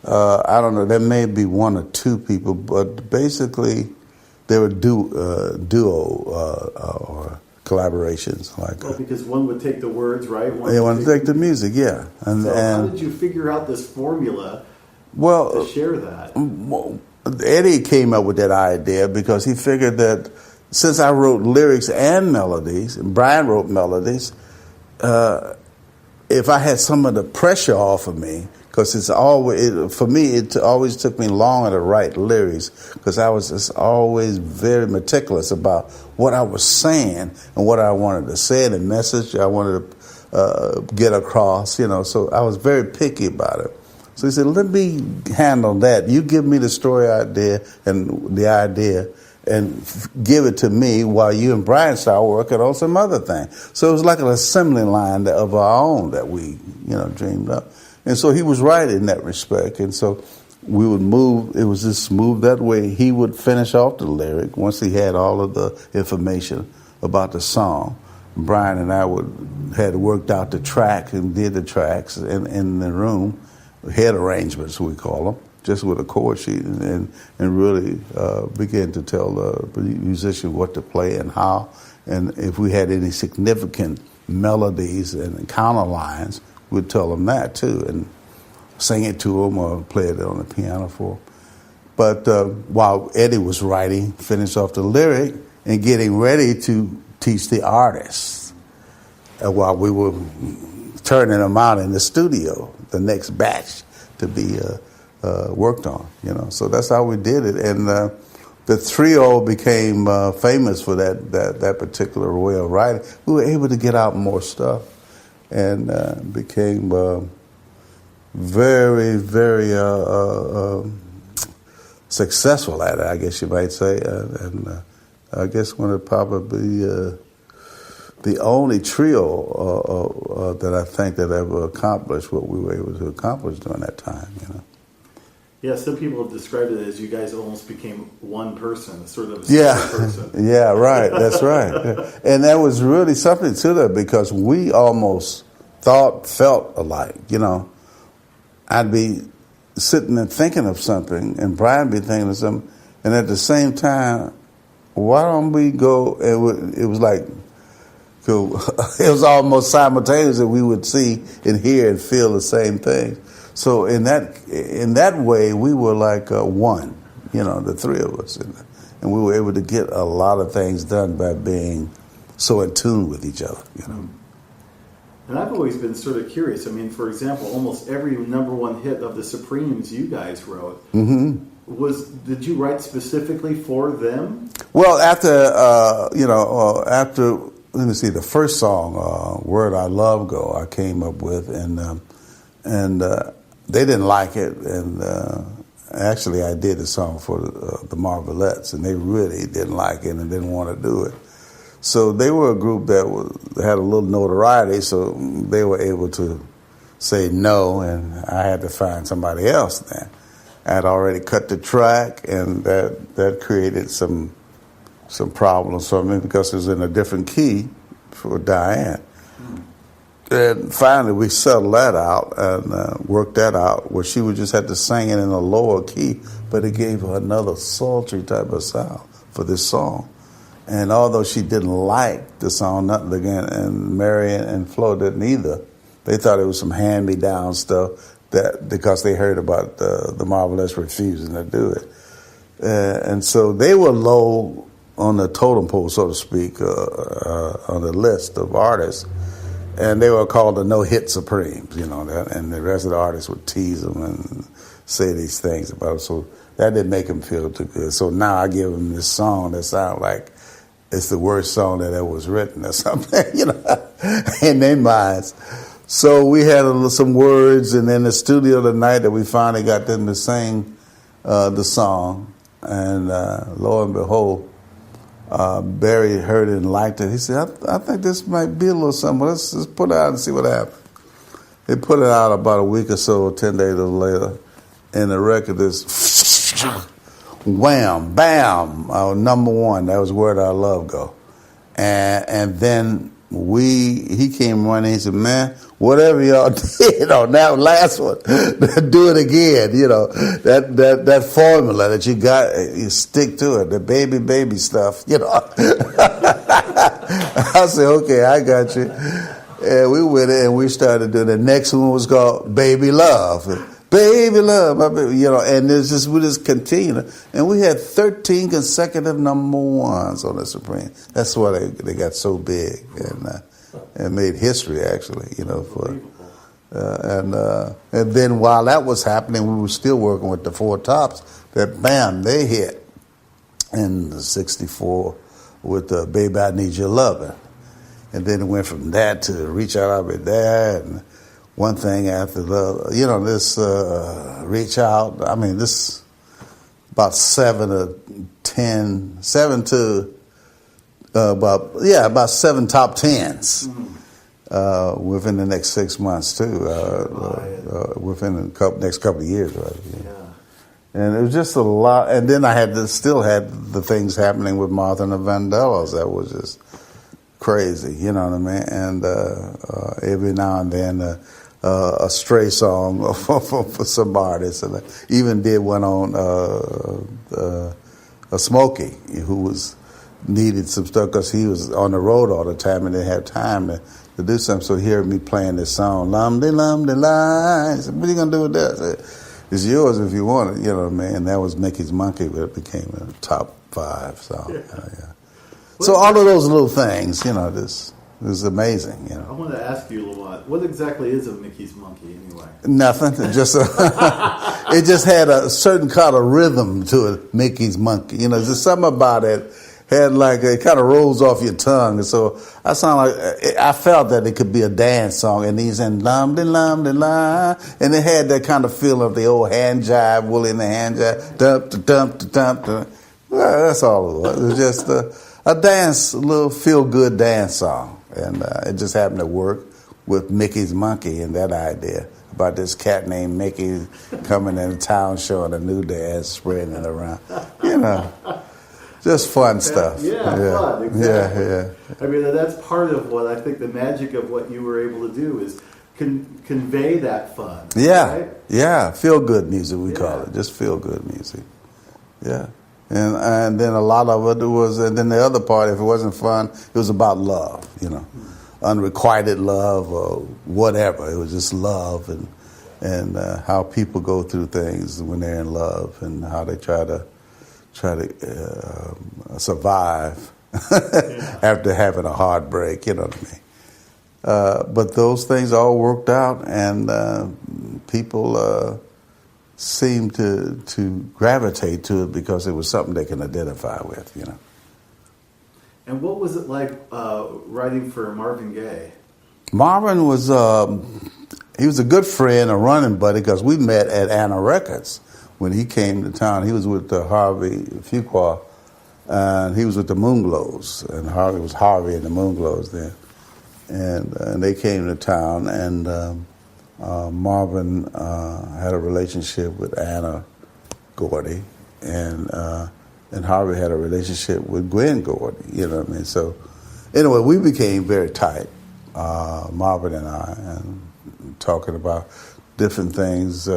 I don't know, there may be 1 or 2 people, but basically they were duo or collaborations. Because one would take the words, right? One would take the music, yeah. And how did you figure out this formula to share that? Eddie came up with that idea because he figured that since I wrote lyrics and melodies, and Brian wrote melodies, if I had some of the pressure off of me, because it always took me longer to write lyrics because I was just always very meticulous about what I was saying and what I wanted to say, the message I wanted to get across, you know, so I was very picky about it. So he said, let me handle that. You give me the story idea and give it to me while you and Brian start working on some other thing. So it was like an assembly line of our own that we, dreamed up. And so he was right in that respect. And so we would move, it was just move that way. He would finish off the lyric once he had all of the information about the song. Brian and I had worked out the track and did the tracks in the room, head arrangements we call them, just with a chord sheet, and really began to tell the musician what to play and how, and if we had any significant melodies and counter lines, we'd tell them that too, and sing it to them or play it on the piano for them. But while Eddie was writing, finished off the lyric and getting ready to teach the artists, while we were turning them out in the studio, the next batch to be worked on, So that's how we did it, and the trio became famous for that particular way of writing. We were able to get out more stuff, and became very, very successful at it, I guess you might say, and I guess one of probably the only trio that I think that ever accomplished what we were able to accomplish during that time, Yeah, some people have described it as you guys almost became one person, sort of a person. Yeah, right. That's right. And that was really something to that because we almost felt alike. I'd be sitting and thinking of something, and Brian be thinking of something, and at the same time, why don't we go? It was like, it was almost simultaneous that we would see and hear and feel the same thing. So in that way, we were like one, the three of us, and we were able to get a lot of things done by being so in tune with each other. And I've always been sort of curious. I mean, for example, almost every number one hit of the Supremes you guys wrote did you write specifically for them? Well, after let me see, the first song, "Where'd Our Love Go," I came up with, and they didn't like it, and actually I did the song for the Marvelettes, and they really didn't like it and didn't want to do it. So they were a group that had a little notoriety, so they were able to say no, and I had to find somebody else then. I had already cut the track, and that created some problems for me because it was in a different key for Diane. And finally, we settled that out and worked that out, where she would just have to sing it in a lower key, but it gave her another sultry type of sound for this song. And although she didn't like the song, nothing again, and Mary and Flo didn't either, they thought it was some hand-me-down stuff because they heard about the Marvelettes refusing to do it. And so they were low on the totem pole, so to speak, on the list of artists. And they were called the no-hit Supremes, and the rest of the artists would tease them and say these things about them. So that didn't make them feel too good. So now I give them this song that sounds like it's the worst song that ever was written or something, in their minds. So we had some words, and in the studio the night that we finally got them to sing the song, and lo and behold, Barry heard it and liked it. He said, I think this might be a little something. Let's put it out and see what happens. They put it out about a week or so, 10 days later, and the record is wham, bam, number one. That was Where'd Our Love Go. And then he came running. He said, man, whatever y'all did on that last one, do it again. That formula that you got, you stick to it. The baby stuff. I said, okay, I got you. And we went in and we started doing the next one was called Baby Love. Baby Love, my baby, and we just continued. And we had 13 consecutive number ones on the Supreme. That's why they got so big and made history, actually, and then while that was happening, we were still working with the Four Tops. That bam, they hit in '64 with "Baby I Need Your Lovin'," and then it went from that to "Reach Out, I'll Be There," and one thing after the this "Reach Out." I mean, this about 7 to about 7 top 10s. within the next 6 months too. Within the next couple of years, right? Yeah. And it was just a lot. And then I still had the things happening with Martha and the Vandellas that was just crazy. You know what I mean? And every now and then a stray song for some artists, and I even did one on a Smokey, who needed some stuff because he was on the road all the time and didn't have time to do something. So he heard me playing this song, "Lum-de Lum-de-Lie." He said, "What are you gonna do with that?" I said, "It's yours if you want it." You know what I mean? And that was Mickey's Monkey, but it became a top 5 song. Yeah. So all of those little things, this is amazing. I want to ask you, Lamont, what exactly is a Mickey's Monkey anyway? Nothing. It just had a certain kind of rhythm to it. Mickey's Monkey. There's something about it. Had it kind of rolls off your tongue, and so I felt that it could be a dance song, and he's in lum-de-lum-de-lie, and it had that kind of feel of the old hand jive, Willie and the hand jive, dump-de-dump-de-dump. Well, that's all it was. It was just a dance, a little feel-good dance song, and it just happened to work with Mickey's Monkey and that idea about this cat named Mickey coming in town showing a new dance, spreading it around, Just fun stuff. Fun, exactly. Yeah. I mean, that's part of what I think the magic of what you were able to do is convey that fun. Yeah, right? Yeah. Feel good music, we call it. Just feel good music. Yeah. And then a lot of it was, and then the other part, if it wasn't fun, it was about love, unrequited love or whatever. It was just love and how people go through things when they're in love and how they try to survive after having a heartbreak, you know what I mean? But those things all worked out, and people seemed to gravitate to it because it was something they can identify with, And what was it like writing for Marvin Gaye? Marvin was he was a good friend, a running buddy, because we met at Anna Records. When he came to town, he was with Harvey Fuqua, and he was with the Moonglows, and Harvey and the Moonglows then. And they came to town, and Marvin had a relationship with Anna Gordy, and Harvey had a relationship with Gwen Gordy, you know what I mean? So anyway, we became very tight, Marvin and I, and talking about different things.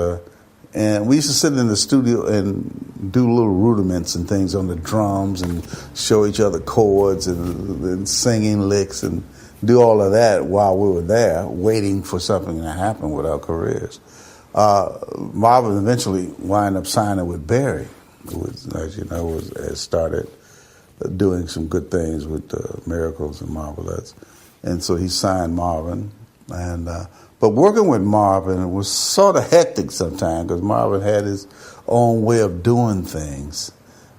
And we used to sit in the studio and do little rudiments and things on the drums and show each other chords and singing licks and do all of that while we were there waiting for something to happen with our careers. Marvin eventually wound up signing with Barry, who, as you know, has started doing some good things with Miracles and Marvelettes. And so he signed Marvin. But working with Marvin was sort of hectic sometimes because Marvin had his own way of doing things,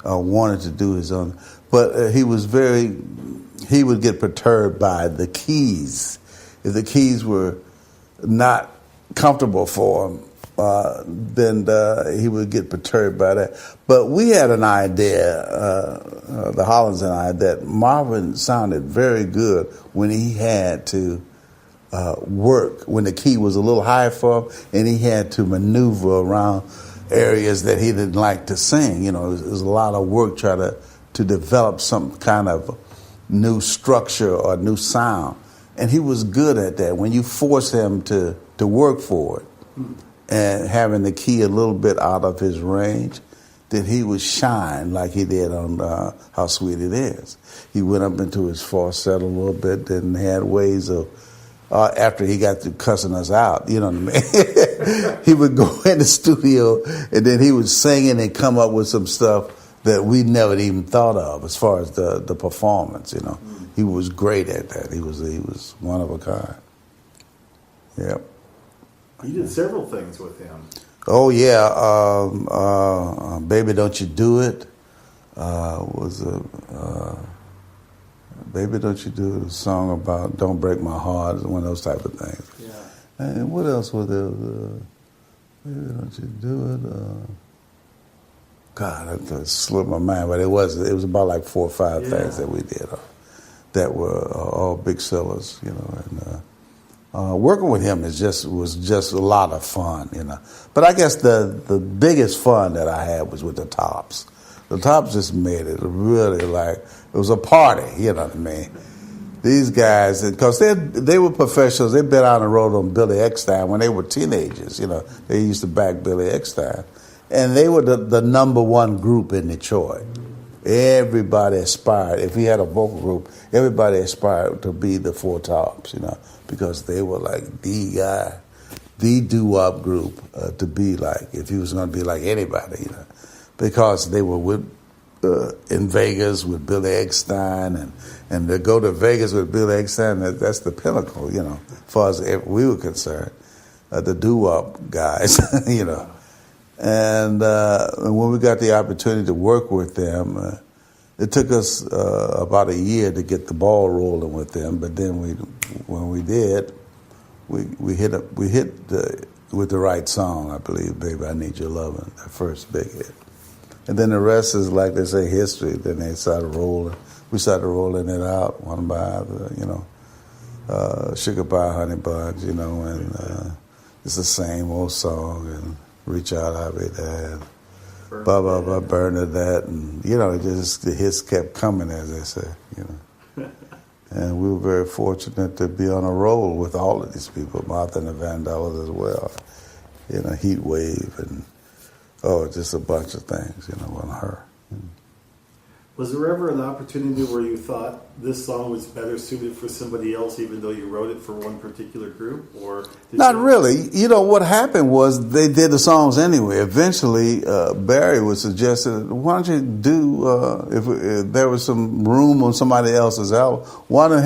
wanted to do his own. But he would get perturbed by the keys. If the keys were not comfortable for him, then he would get perturbed by that. But we had an idea, the Hollands and I, that Marvin sounded very good when he had to work, when the key was a little high for him and he had to maneuver around areas that he didn't like to sing. It was a lot of work trying to develop some kind of new structure or new sound. And he was good at that. When you force him to work for it and having the key a little bit out of his range, then he would shine like he did on How Sweet It Is. He went up into his falsetto a little bit and had ways of, after he got through cussing us out, you know what I mean? He would go in the studio and then he would sing and come up with some stuff that we never even thought of as far as the performance, He was great at that. He was one of a kind. Yep. You did several things with him. Oh, yeah. Baby, Don't You Do It Baby, Don't You Do It, a song about Don't Break My Heart, one of those type of things. Yeah. And what else was there? Baby, Don't You Do It? God, that slipped my mind, but it was about like 4 or 5 things that we did that were all big sellers, And working with him was just a lot of fun, you know. But I guess the biggest fun that I had was with the Tops. The Tops just made it really like it was a party, you know what I mean. These guys, because they were professionals, they'd been out on the road on Billy Eckstine when they were teenagers, you know. They used to back Billy Eckstine. And they were the number one group in Detroit. Everybody aspired, if we had a vocal group, everybody aspired to be the Four Tops, you know, because they were like the guy, the doo-wop group to be like, if he was going to be like anybody, you know, because they were in Vegas with Billy Eckstine, and to go to Vegas with Billy Eckstine, that's the pinnacle, you know, as far as we were concerned, the doo-wop guys, you know. And when we got the opportunity to work with them, it took us about a year to get the ball rolling with them. But then when we did, we hit with the right song, I believe, "Baby, I Need Your Lovin'," that first big hit. And then the rest is, like they say, history. Then they started rolling. We started rolling it out one by other, you know, "Sugar Pie, Honey Buns," you know, and it's the same old song, and "Reach Out, I'll Be There," blah, blah, blah, Bernadette, and, you know, just the hits kept coming, as they say, you know. And we were very fortunate to be on a roll with all of these people, Martha and the Vandellas as well, you know, Heat Wave, and, just a bunch of things, you know, on her. Was there ever an opportunity where you thought this song was better suited for somebody else, even though you wrote it for one particular group? Or not really. You know, what happened was they did the songs anyway. Eventually, Barry would suggest, why don't you do, if there was some room on somebody else's album, why don't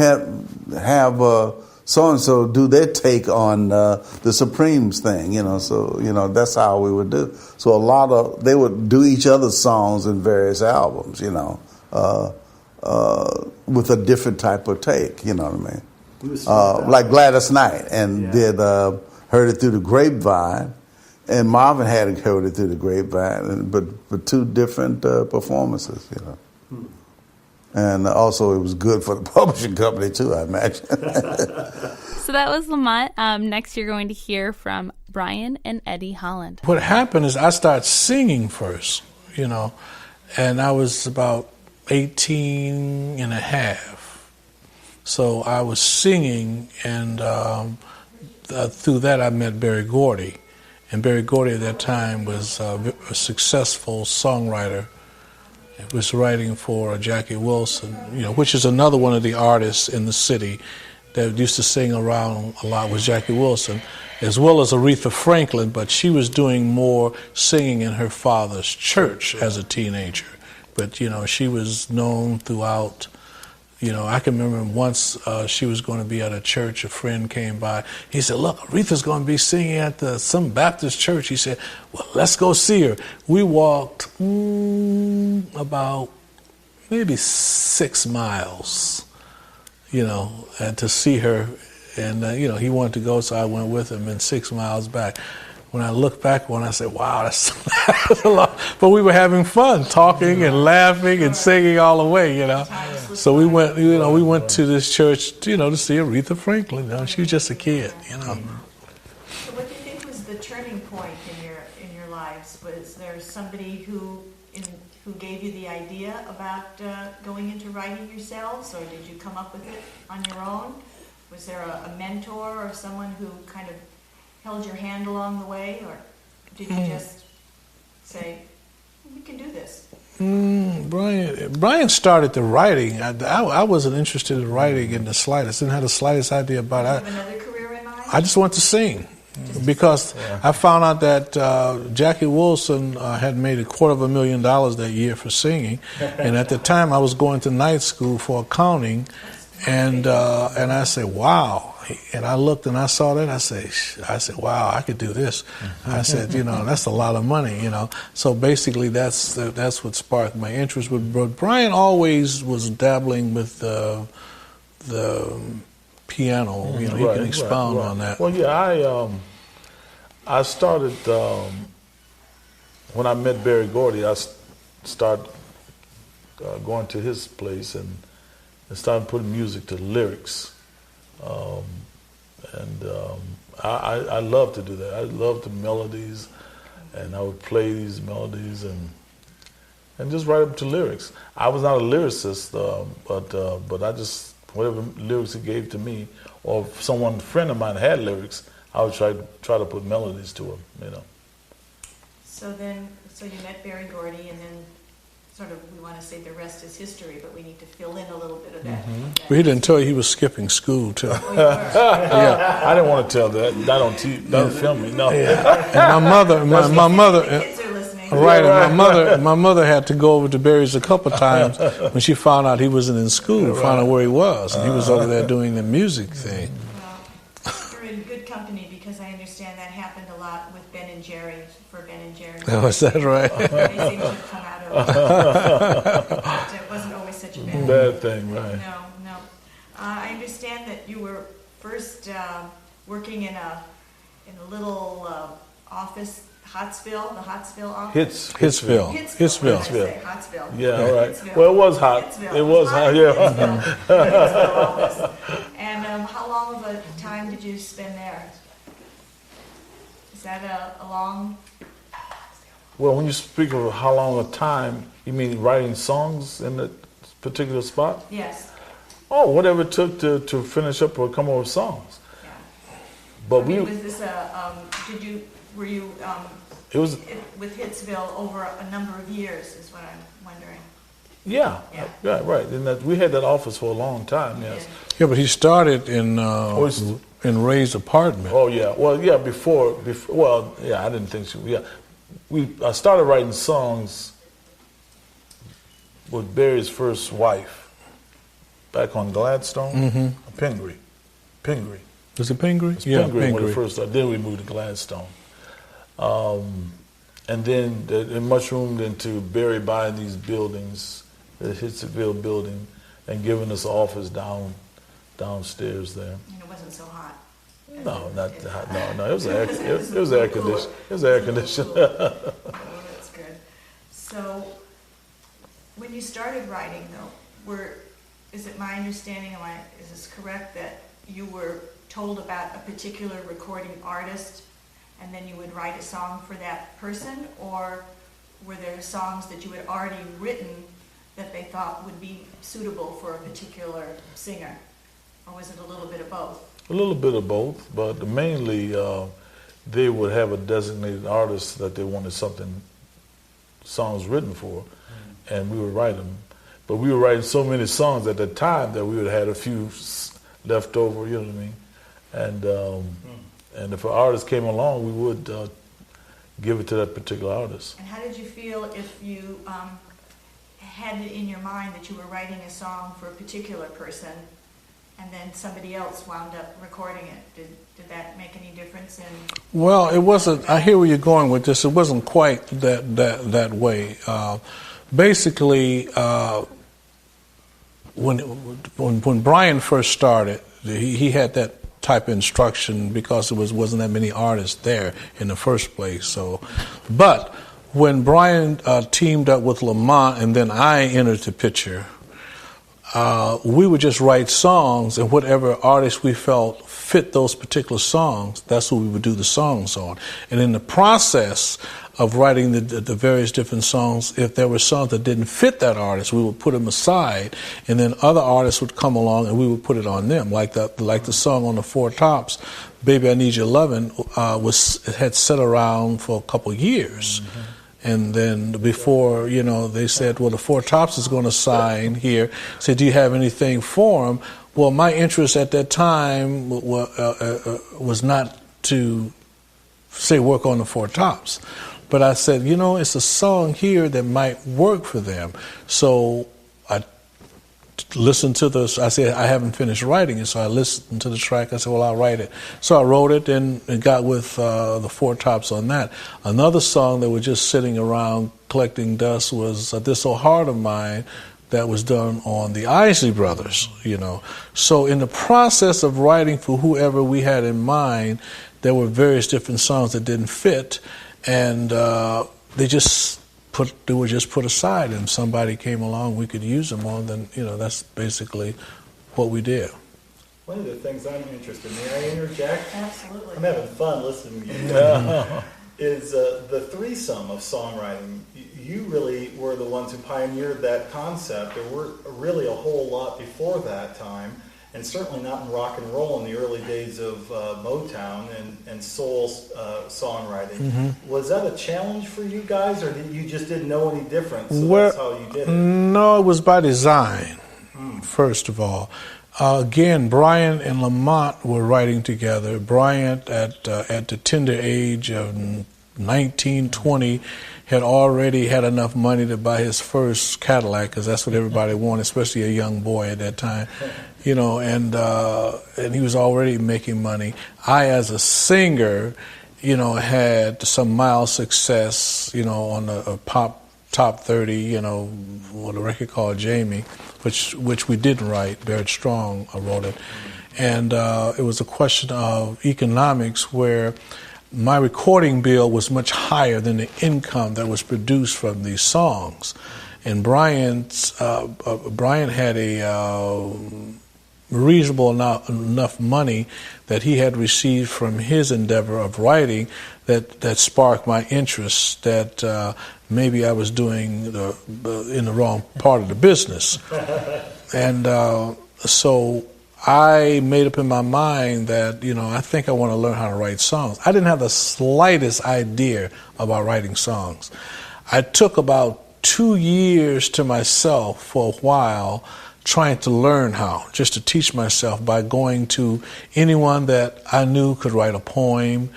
have so-and-so do their take on the Supremes thing, you know. So, you know, that's how we would do. So they would do each other's songs in various albums, you know, with a different type of take, you know what I mean? Like Gladys Knight did Heard It Through the Grapevine, and Marvin had Heard It Through the Grapevine, but two different performances, you know. And also it was good for the publishing company too, I imagine. So that was Lamont. Next you're going to hear from Brian and Eddie Holland. What happened is I started singing first, you know, and I was about 18 and a half. So I was singing, and through that I met Berry Gordy. And Berry Gordy at that time was a successful songwriter. He was writing for Jackie Wilson, you know, which is another one of the artists in the city that used to sing around a lot with Jackie Wilson, as well as Aretha Franklin, but she was doing more singing in her father's church as a teenager. But, you know, she was known throughout. You know, I can remember once she was going to be at a church, a friend came by. He said, look, Aretha's going to be singing at some Baptist church. He said, well, let's go see her. We walked about maybe 6 miles, you know, and to see her. And, you know, he wanted to go, so I went with him, and 6 miles back. When I look back on it, I said, wow, that's a lot. But we were having fun, talking and laughing and singing all the way, you know. So we went to this church, you know, to see Aretha Franklin. You know, she was just a kid, you know. So what do you think was the turning point in your lives? Was there somebody who gave you the idea about going into writing yourselves, or did you come up with it on your own? Was there a mentor or someone who kind of held your hand along the way, or did you just say, we can do this? Brian started the writing. I wasn't interested in writing in the slightest. Didn't have the slightest idea about it. Did you have another career in mind? I just wanted to sing. Because I found out that Jackie Wilson had made $250,000 that year for singing, and at the time I was going to night school for accounting, and I said, wow. And I looked and I saw that. I said, wow, I could do this. I said, you know, that's a lot of money, you know. So basically, that's what sparked my interest. But Brian always was dabbling with the piano. You know, he can expound on that. Well, yeah, I started when I met Berry Gordy. I started going to his place and started putting music to lyrics. And I love to do that. I love the melodies, and I would play these melodies and just write up to lyrics. I was not a lyricist, but I just, whatever lyrics he gave to me, or if a friend of mine had lyrics, I would try to put melodies to them, you know. So you met Berry Gordy, and then sort of, we want to say the rest is history, but we need to fill in a little bit of that. But he didn't tell you he was skipping school, too. Oh, you were. Yeah, I didn't want to tell that. Don't film me, no. Yeah. And my mother, The kids are listening. right, and my mother had to go over to Barry's a couple of times when she found out he wasn't in school, found out where he was, and he was over there doing the music thing. Well, you're in good company, because I understand that happened a lot with Ben and Jerry, for Ben and Jerry. Oh, is that right? They seem to have come out of it wasn't always such a Bad thing, right. No. I understand that you were first working in a little office, the Hotsville office? Hitsville. Hotsville. Yeah, all right. Hitsville. Well, it was hot. Hitsville. It was hot, yeah. Hitsville office. And how long of a time did you spend there? Is that a long... Well, when you speak of how long a time, you mean writing songs in that particular spot? Yes. Oh, whatever it took to finish up or come up with songs. Yeah. But was this were you it was with Hitsville over a number of years, is what I'm wondering. yeah, right. And that we had that office for a long time. Yes. Yeah, but he started in Ray's apartment. Oh yeah. Well, yeah. Before. Well, yeah. I didn't think so. Yeah. I started writing songs with Barry's first wife back on Gladstone, Pingree. Was it Pingree? Yeah, Pingree. When it first started. Then we moved to Gladstone. And then it mushroomed into Barry buying these buildings, the Hitsville building, and giving us an office downstairs there. And it wasn't so hot. No, not that hot. No, it was air conditioned. It was air conditioned. Oh, that's good. So, when you started writing, though, is it my understanding, is this correct, that you were told about a particular recording artist, and then you would write a song for that person, or were there songs that you had already written that they thought would be suitable for a particular singer, or was it a little bit of both? A little bit of both, but mainly they would have a designated artist that they wanted songs written for, and we would write them. But we were writing so many songs at that time that we would have had a few left over, you know what I mean? And if an artist came along, we would give it to that particular artist. And how did you feel if you had it in your mind that you were writing a song for a particular person, and then somebody else wound up recording it? Did that make any difference? Well, it wasn't. I hear where you're going with this. It wasn't quite that way. Basically, when Brian first started, he had that type of instruction because there wasn't that many artists there in the first place. So, but when Brian teamed up with Lamont and then I entered the picture, we would just write songs, and whatever artists we felt fit those particular songs, that's what we would do the songs on. And in the process of writing the various different songs, if there were songs that didn't fit that artist, we would put them aside, and then other artists would come along and we would put it on them. Like the song on the Four Tops, "Baby I Need Your Lovin'," had sat around for a couple years. Mm-hmm. And then before, they said, well, the Four Tops is going to sign here. Said, do you have anything for them? Well, my interest at that time was not to, say, work on the Four Tops. But I said, it's a song here that might work for them. So I listened to this. I said, I haven't finished writing it, so I listened to the track. I said, well, I'll write it. So I wrote it and got with the Four Tops on that. Another song that was just sitting around collecting dust was "This So Hard of Mine," that was done on the Isley Brothers, So in the process of writing for whoever we had in mind, there were various different songs that didn't fit, and they were just put aside, and somebody came along we could use them on, then that's basically what we did. One of the things I'm interested in, may I interject? Absolutely. I'm having fun listening to you. Is the threesome of songwriting. You really were the ones who pioneered that concept. There were really a whole lot before that time, and certainly not in rock and roll in the early days of Motown and soul songwriting. Mm-hmm. Was that a challenge for you guys, or you just didn't know any different, so that's how you did it? No, it was by design, first of all. Again, Brian and Lamont were writing together. Brian, at the tender age of 19, 20, had already had enough money to buy his first Cadillac, because that's what everybody wanted, especially a young boy at that time, you know, and he was already making money. I, as a singer, you know, had some mild success, you know, on a pop top 30, you know, with a record called Jamie, which we didn't write. Barrett Strong wrote it. And it was a question of economics, where my recording bill was much higher than the income that was produced from these songs. And Brian had a reasonable enough money that he had received from his endeavor of writing that sparked my interest, that maybe I was doing in the wrong part of the business. And so I made up in my mind that, you know, I think I want to learn how to write songs. I didn't have the slightest idea about writing songs. I took about 2 years to myself for a while, trying to learn how, just to teach myself by going to anyone that I knew could write a poem,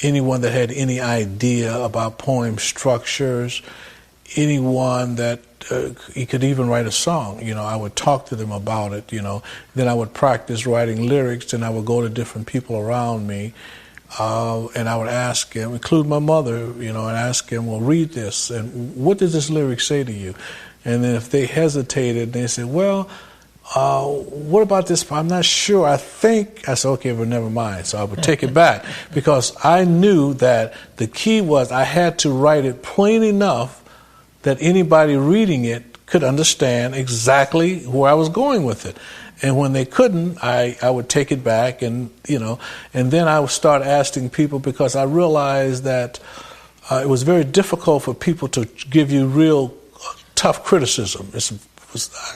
anyone that had any idea about poem structures, anyone that he could even write a song. You know, I would talk to them about it, you know. Then I would practice writing lyrics, and I would go to different people around me, and I would ask him, include my mother, you know, and ask him, well, read this, and what does this lyric say to you? And then if they hesitated, they said, well, what about this? I'm not sure. I think. I said, okay, but never mind. So I would take it back, because I knew that the key was I had to write it plain enough that anybody reading it could understand exactly where I was going with it. And when they couldn't, I would take it back, and, you know, and then I would start asking people, because I realized that it was very difficult for people to give you real tough criticism.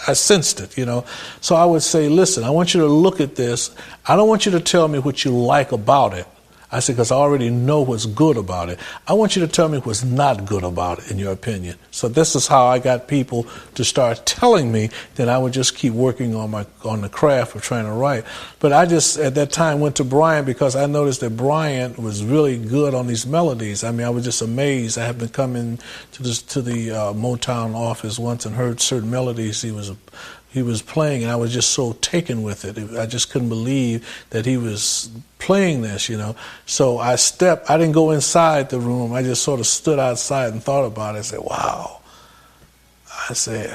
I sensed it, you know. So I would say, listen, I want you to look at this. I don't want you to tell me what you like about it. I said, because I already know what's good about it. I want you to tell me what's not good about it, in your opinion. So this is how I got people to start telling me. Then I would just keep working on the craft of trying to write. But I just, at that time, went to Brian, because I noticed that Brian was really good on these melodies. I mean, I was just amazed. I had been coming to the Motown office once and heard certain melodies he was playing, and I was just so taken with it. I just couldn't believe that he was playing this, you know. So I didn't go inside the room. I just sort of stood outside and thought about it. I said, wow. I say,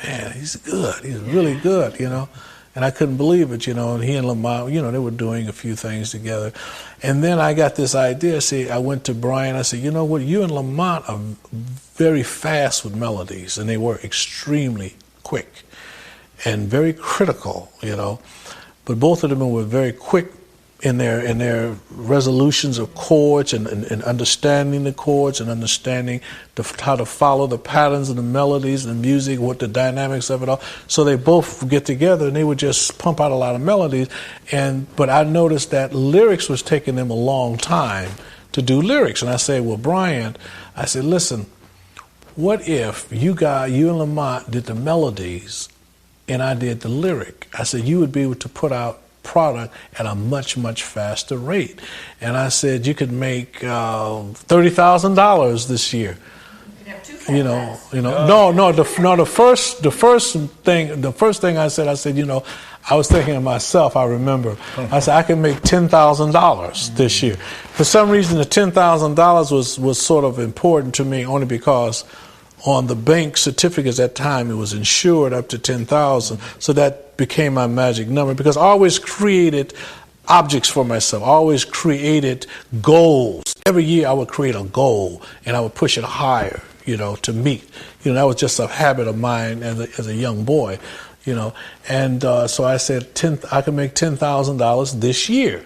man, he's good. He's really good, you know. And I couldn't believe it, you know. And he and Lamont, you know, they were doing a few things together. And then I got this idea. See, I went to Brian. I said, you know what, you and Lamont are very fast with melodies, and they were extremely quick and very critical, you know. But both of them were very quick in their resolutions of chords and understanding the chords and understanding how to follow the patterns of the melodies and the music, what the dynamics of it all. So they both get together and they would just pump out a lot of melodies. But I noticed that lyrics was taking them a long time to do lyrics. And I said, well, Brian, I said, listen, what if you and Lamont did the melodies and I did the lyric? I said, you would be able to put out product at a much, much faster rate. And I said, you could make $30,000 this year. You know, the first thing I said, you know, I was thinking of myself, I remember. I said, I can make $10,000 this year. For some reason, the $10,000 was sort of important to me, only because on the bank certificates at that time, it was insured up to $10,000. So that became my magic number, because I always created objects for myself. I always created goals. Every year I would create a goal and I would push it higher, you know, to meet. You know, that was just a habit of mine as a young boy. you know. And so I said, I can make $10,000 this year.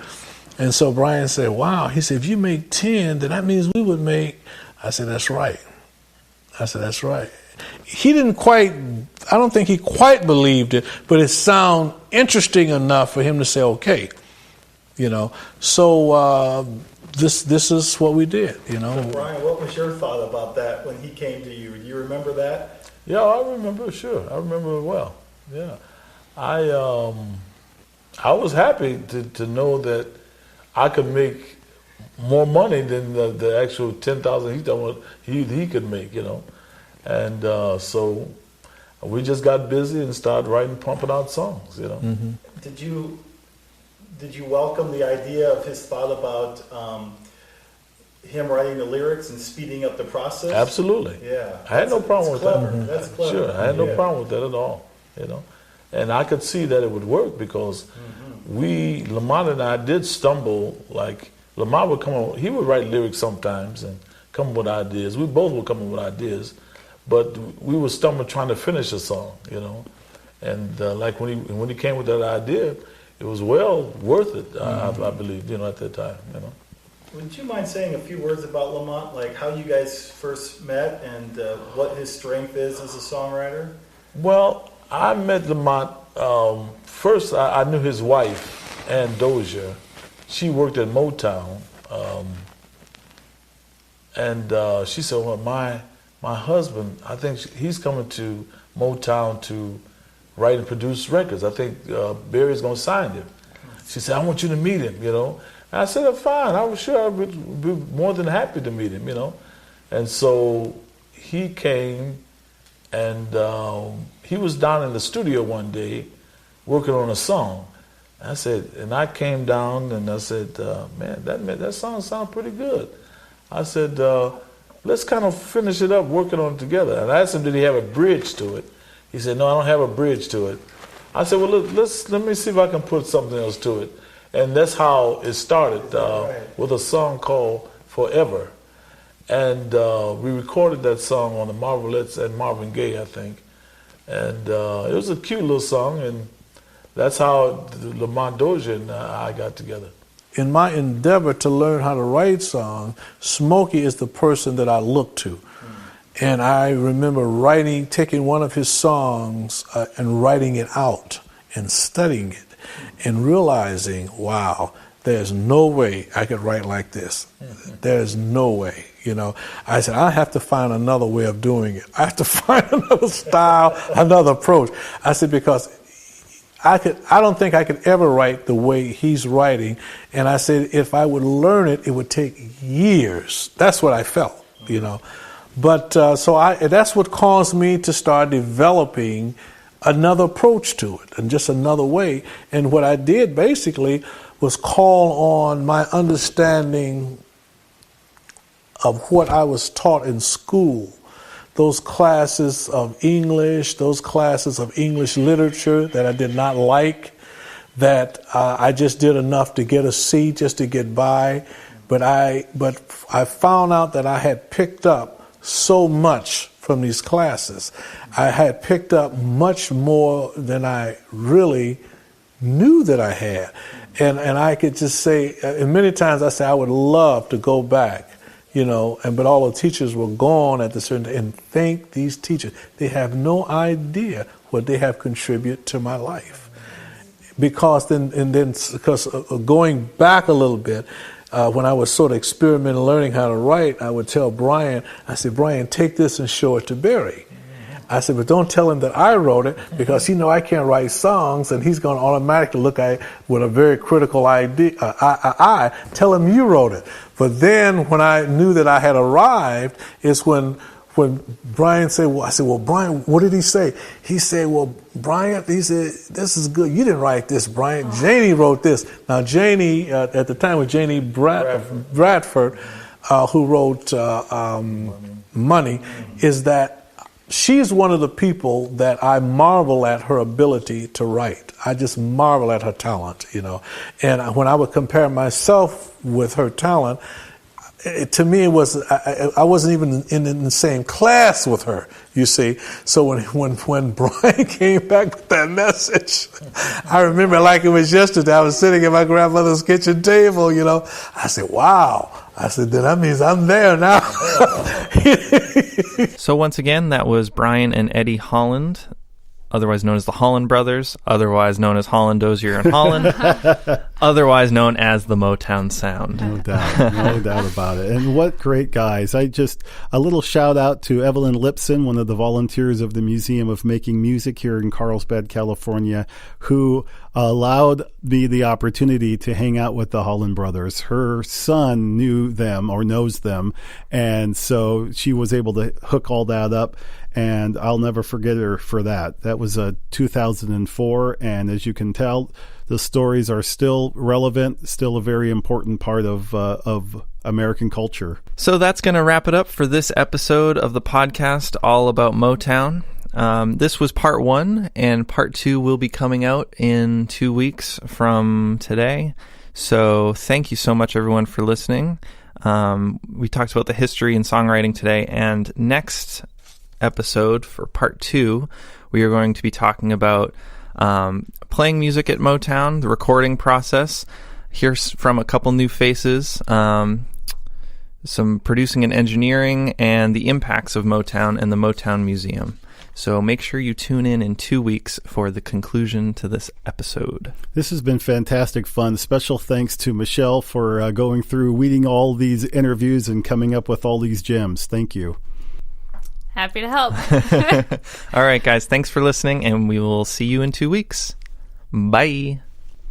And so Brian said, wow. He said, if you make 10, then that means we would make. I said, that's right. I said, that's right. He didn't quite, I don't think he quite believed it, but it sounded interesting enough for him to say, okay, you know. So this is what we did, you know. So Brian, what was your thought about that when he came to you? Do you remember that? Yeah, I remember, sure. I remember it well. Yeah. I was happy to know that I could make more money than the actual 10,000 he could make, you know. And so we just got busy and started writing, pumping out songs, you know. Mm-hmm. Did you welcome the idea of his thought about him writing the lyrics and speeding up the process? Absolutely. Yeah. I had no problem with that. Mm-hmm. That's clever. Sure, I had no problem with that at all, you know. And I could see that it would work because Lamont and I did stumble, like Lamont would come on, he would write lyrics sometimes and come up with ideas. We both would come up with ideas, but we would stumble trying to finish a song, you know. And like when he came with that idea, it was well worth it, I believe, you know, at that time, you know. Would you mind saying a few words about Lamont, like how you guys first met and what his strength is as a songwriter? Well, I met Lamont, first I knew his wife, Ann Dozier. She worked at Motown, and she said, well, my husband, I think he's coming to Motown to write and produce records. I think Barry's going to sign him. She said, I want you to meet him, you know. And I said, fine, I was sure I would be more than happy to meet him, you know. And so he came, and he was down in the studio one day working on a song. I said, and I came down and I said, man, that song sounds pretty good. I said, let's kind of finish it up, working on it together. And I asked him, did he have a bridge to it? He said, no, I don't have a bridge to it. I said, well, let me see if I can put something else to it. And that's how it started, with a song called Forever. And we recorded that song on the Marvelettes and Marvin Gaye, I think. And it was a cute little song, and that's how Lamont Dozier and I got together. In my endeavor to learn how to write songs, Smokey is the person that I look to. And I remember taking one of his songs and writing it out and studying it and realizing, wow, there's no way I could write like this. There's no way, you know. I said, I have to find another way of doing it. I have to find another style, another approach. I said, because I don't think I could ever write the way he's writing. And I said, if I would learn it, it would take years. That's what I felt, you know. But that's what caused me to start developing another approach to it and just another way. And what I did basically was call on my understanding of what I was taught in school. Those classes of English, those classes of English literature that I did not like, that I just did enough to get a C just to get by. But I found out that I had picked up so much from these classes. I had picked up much more than I really knew that I had. And I could just say, and many times I say I would love to go back, you know, but all the teachers were gone at the certain, and thank these teachers. They have no idea what they have contributed to my life. Because going back a little bit, when I was sort of experimenting, learning how to write, I would tell Brian, I said, Brian, take this and show it to Barry. I said, but don't tell him that I wrote it, because he know I can't write songs, and he's going to automatically look at it with a very critical eye. Tell him you wrote it. But then when I knew that I had arrived, is when Brian said, well, I said, well, Brian, what did he say? He said, well, Brian, he said, this is good. You didn't write this, Brian. Janie wrote this. Now, Janie, at the time was Janie Bradford, who wrote Money, is that she's one of the people that I marvel at her ability to write. I just marvel at her talent, you know. And when I would compare myself with her talent, to me, it was I wasn't even in the same class with her. You see, so when Brian came back with that message, I remember like it was yesterday. I was sitting at my grandmother's kitchen table. You know, I said, "Wow." I said, "Then that means I'm there now." So once again, that was Brian and Eddie Holland, otherwise known as the Holland Brothers, otherwise known as Holland, Dozier, and Holland, otherwise known as the Motown Sound. No doubt about it. And what great guys. A little shout out to Evelyn Lipson, one of the volunteers of the Museum of Making Music here in Carlsbad, California, who allowed me the opportunity to hang out with the Holland Brothers. Her son knew them or knows them, and so she was able to hook all that up, and I'll never forget her for that. That was 2004, and as you can tell, the stories are still relevant, still a very important part of American culture. So that's going to wrap it up for this episode of the podcast all about Motown. This was part 1, and part 2 will be coming out in 2 weeks from today. So thank you so much, everyone, for listening. We talked about the history and songwriting today, and next episode for part 2, we are going to be talking about playing music at Motown, the recording process. Hear from a couple new faces, some producing and engineering, and the impacts of Motown and the Motown Museum. So make sure you tune in 2 weeks for the conclusion to this episode. This has been fantastic fun. Special thanks to Michelle for going through, weeding all these interviews and coming up with all these gems. Thank you. Happy to help. All right, guys. Thanks for listening, and we will see you in 2 weeks. Bye.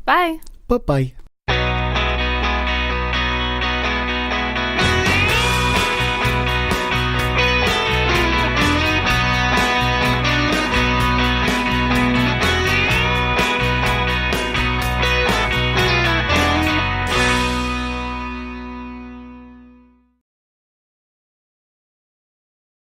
Bye. Bye-bye.